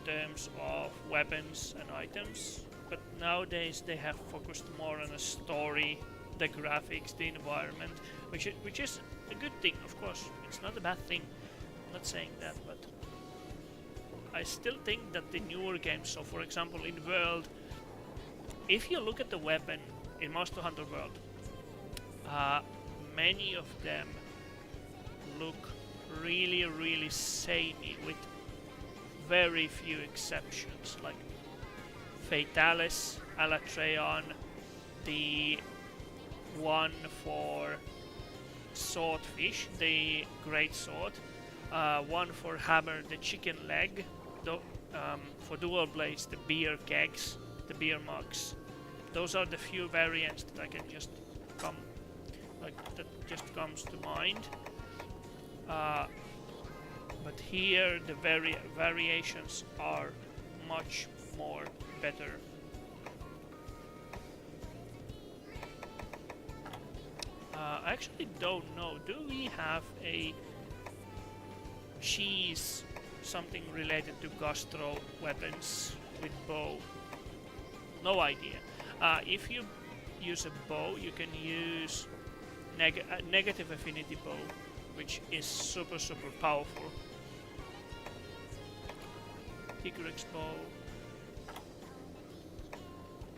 terms of weapons and items. But nowadays they have focused more on the story, the graphics, the environment, which is a good thing, of course. It's not a bad thing. I'm not saying that, but I still think that the newer games, so for example in World, if you look at the weapon in Monster Hunter World, many of them look really samey with very few exceptions, like Fatalis, Alatreon, the one for Swordfish, the Great Sword, one for Hammer, the Chicken Leg, for Dual Blades, the Beer Kegs, the Beer Mugs. Those are the few variants that I can just comes to mind. But here the variations are much more better. I actually don't know. Do we have a cheese, something related to gastro weapons with bow? No idea. If you use a bow, you can use negative affinity bow, which is super powerful. Tigrex bow.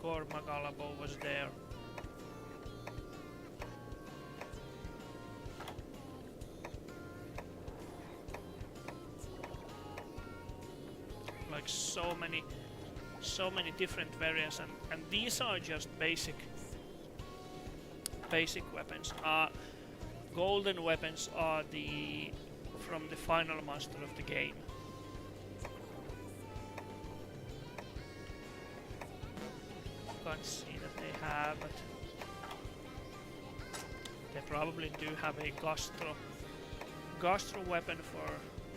Gormagala bow was there. Like so many different variants, and these are just basic weapons. Golden weapons are from the final master of the game. Can't see that they have, but they probably do have a gastro weapon for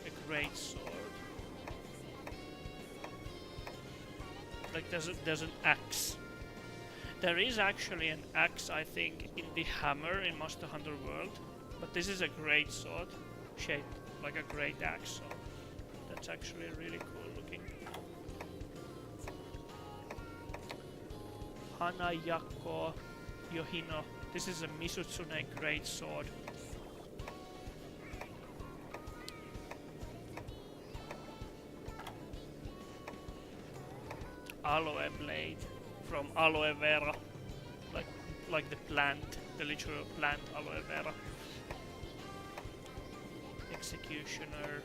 a great sword. Like there's an axe. There is actually an axe, I think, in the hammer in Monster Hunter World, but this is a great sword shaped like a great axe, so that's actually really cool looking. Hanayako Yohino. This is a Misutsune great sword. Aloe blade from aloe vera, like the plant, the literal plant aloe vera. Executioner.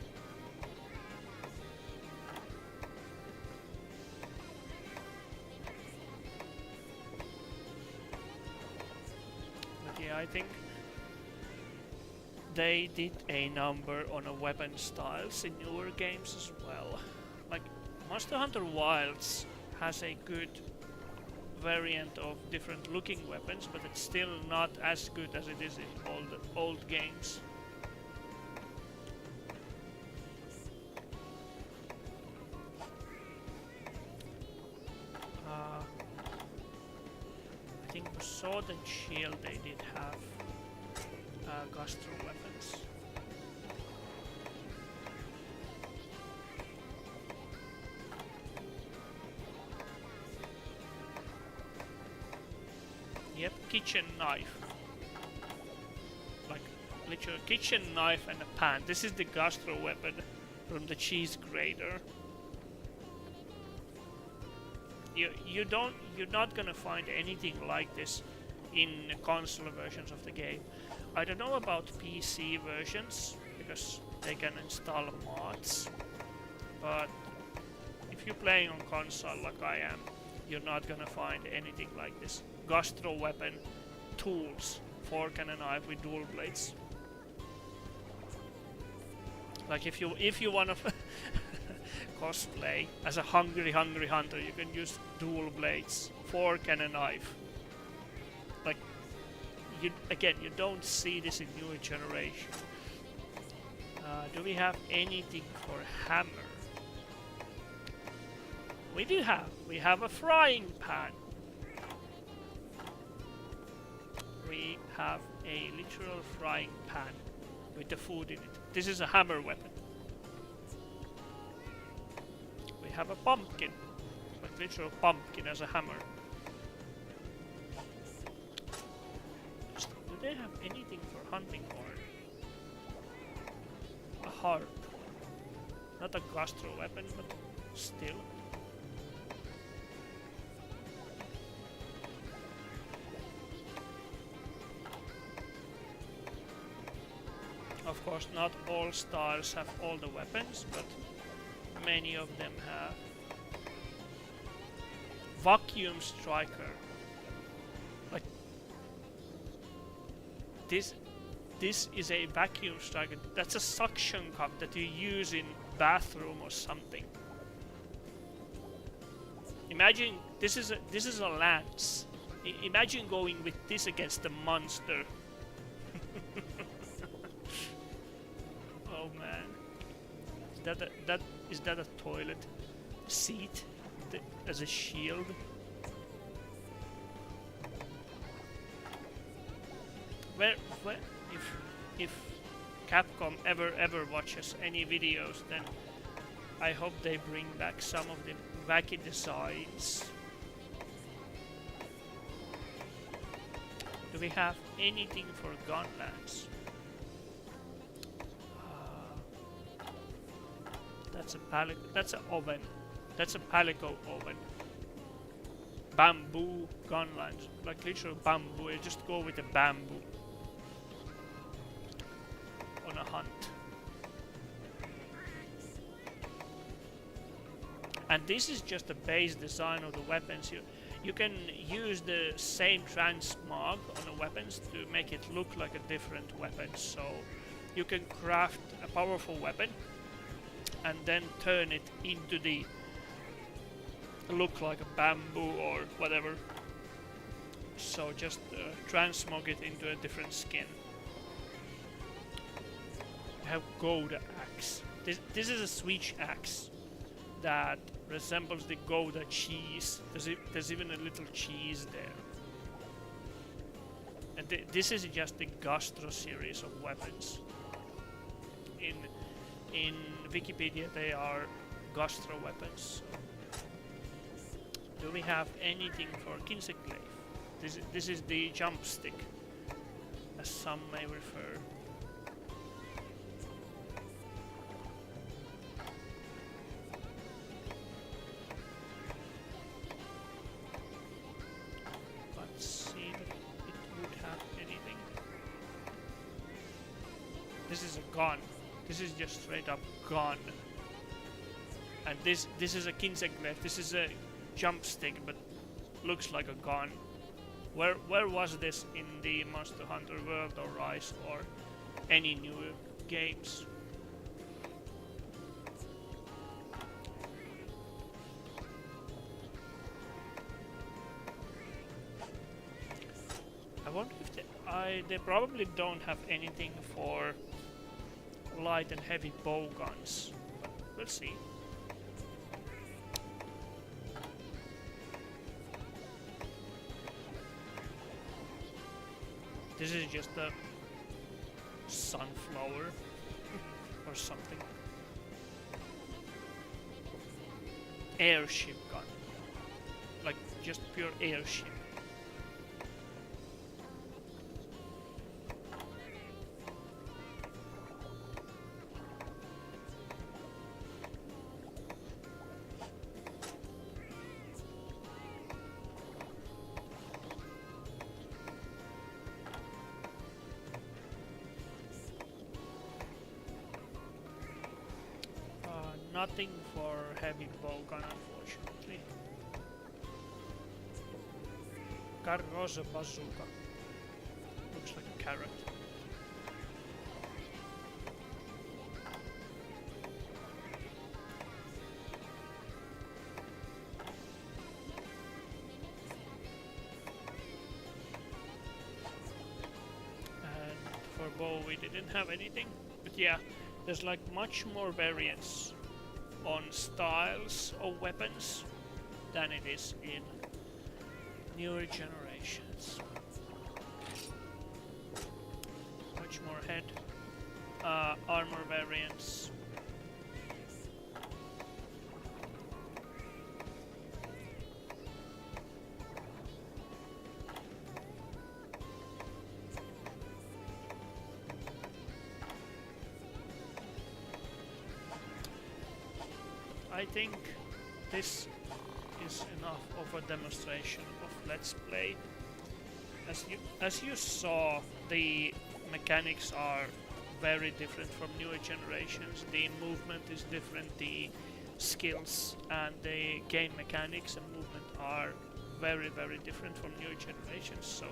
But yeah, I think they did a number on a weapon styles in newer games as well. Like Monster Hunter Wilds has a good variant of different looking weapons, but it's still not as good as it is in old games. I think for Sword and Shield they did have gastro weapons. Yep, kitchen knife. Like, literally kitchen knife and a pan. This is the gastro weapon from the cheese grater. You're not gonna find anything like this in console versions of the game. I don't know about PC versions because they can install mods, but if you're playing on console like I am, you're not gonna find anything like this. Gastro weapon, tools, fork and a knife with dual blades. Like if you wanna cosplay as a hungry hunter, you can use dual blades, fork and a knife. Like you don't see this in newer generation. Do we have anything for hammer? We do have. We have a frying pan. We have a literal frying pan with the food in it. This is a hammer weapon. We have a pumpkin, like literal pumpkin as a hammer. Do they have anything for hunting horn? A harp. Not a gastro weapon, but still. Of course, not all stars have all the weapons, but many of them have. Vacuum striker. Like this is a vacuum striker. That's a suction cup that you use in bathroom or something. Imagine this is a lance. Imagine going with this against a monster. Oh man, is that a toilet seat as a shield? Where if Capcom ever watches any videos, then I hope they bring back some of the wacky designs. Do we have anything for gunlands? That's an oven. That's a palico oven. Bamboo gunlands, like literal bamboo. You just go with the bamboo on a hunt. And this is just the base design of the weapons. You can use the same transmog on the weapons to make it look like a different weapon. So you can craft a powerful weapon and then turn it into the look like a bamboo or whatever. So just transmog it into a different skin. We have Gouda axe. This is a Swedish axe that resembles the Gouda cheese. There's even a little cheese there. And this is just the Gastro series of weapons. In Wikipedia they are Gastro weapons. Do we have anything for Kinseglaive? This is the jump stick, as some may refer. Let's see if it would have anything. This is a gun. This is just straight up gun. And this is a Kinseglaive. This is a jump stick, but looks like a gun. Where was this in the Monster Hunter World or Rise or any new games? I wonder if they probably don't have anything for light and heavy bow guns. But we'll see. This is just a sunflower or something. Airship gun. Like just pure airship. nothing for heavy bowgun, unfortunately. Carroza bazooka. Looks like a carrot. For bow we didn't have anything, but yeah, there's like much more variance on styles of weapons than it is in newer generations. Much more head, armor variance. I think this is enough of a demonstration of Let's Play. As you saw, the mechanics are very different from newer generations. The movement is different, the skills and the game mechanics and movement are very different from newer generations. So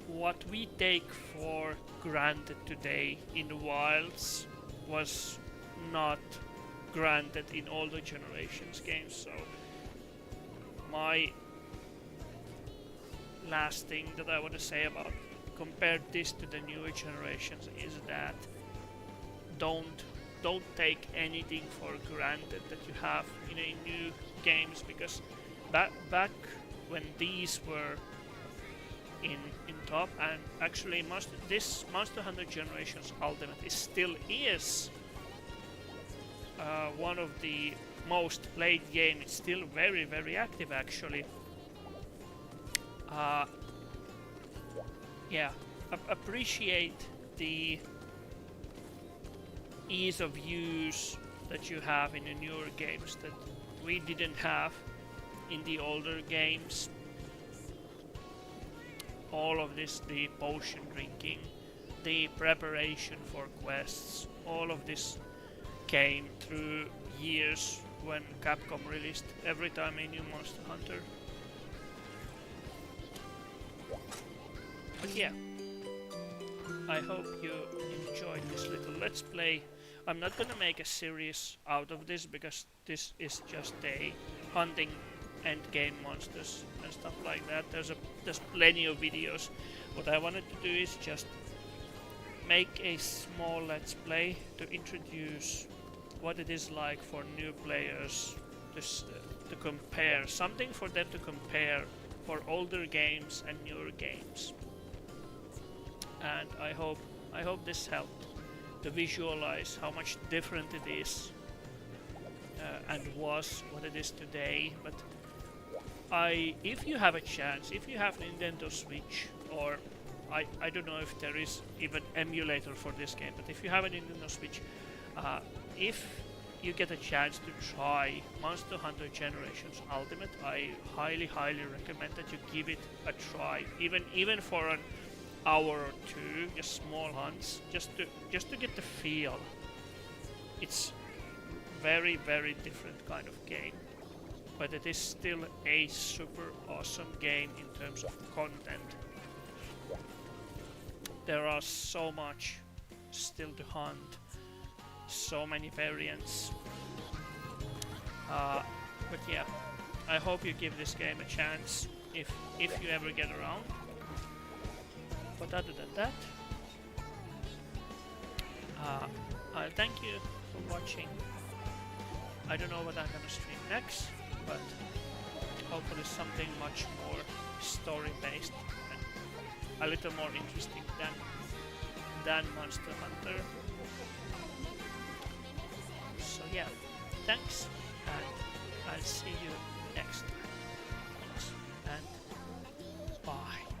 what we take for granted today in the wilds was not granted in older generations games. So my last thing that I want to say about compare this to the newer generations is that don't take anything for granted that you have in a new games, because back when these were in top, and actually this Monster Hunter Generations Ultimate is one of the most played game. It's still very active actually. Yeah, appreciate the ease of use that you have in the newer games that we didn't have in the older games. All of this, the potion drinking, the preparation for quests, all of this came through years when Capcom released every time a new Monster Hunter. But yeah, I hope you enjoyed this little Let's Play. I'm not gonna make a series out of this because this is just a hunting endgame monsters and stuff like that. There's plenty of videos. What I wanted to do is just make a small Let's Play to introduce what it is like for new players to compare, something for them to compare for older games and newer games. And I hope this helped to visualize how much different it is and was what it is today. But if you have a chance, if you have Nintendo Switch, or I don't know if there is even emulator for this game, but if you have a Nintendo Switch, if you get a chance to try Monster Hunter Generations Ultimate, I highly recommend that you give it a try, even for an hour or two, just small hunts, just to get the feel. It's very different kind of game, but it is still a super awesome game in terms of content. There are so much still to hunt, so many variants. But yeah, I hope you give this game a chance if you ever get around. But other than that, I'll thank you for watching. I don't know what I'm gonna stream next, but hopefully something much more story based and a little more interesting than Monster Hunter. So yeah, thanks, and I'll see you next time. Thanks, and bye.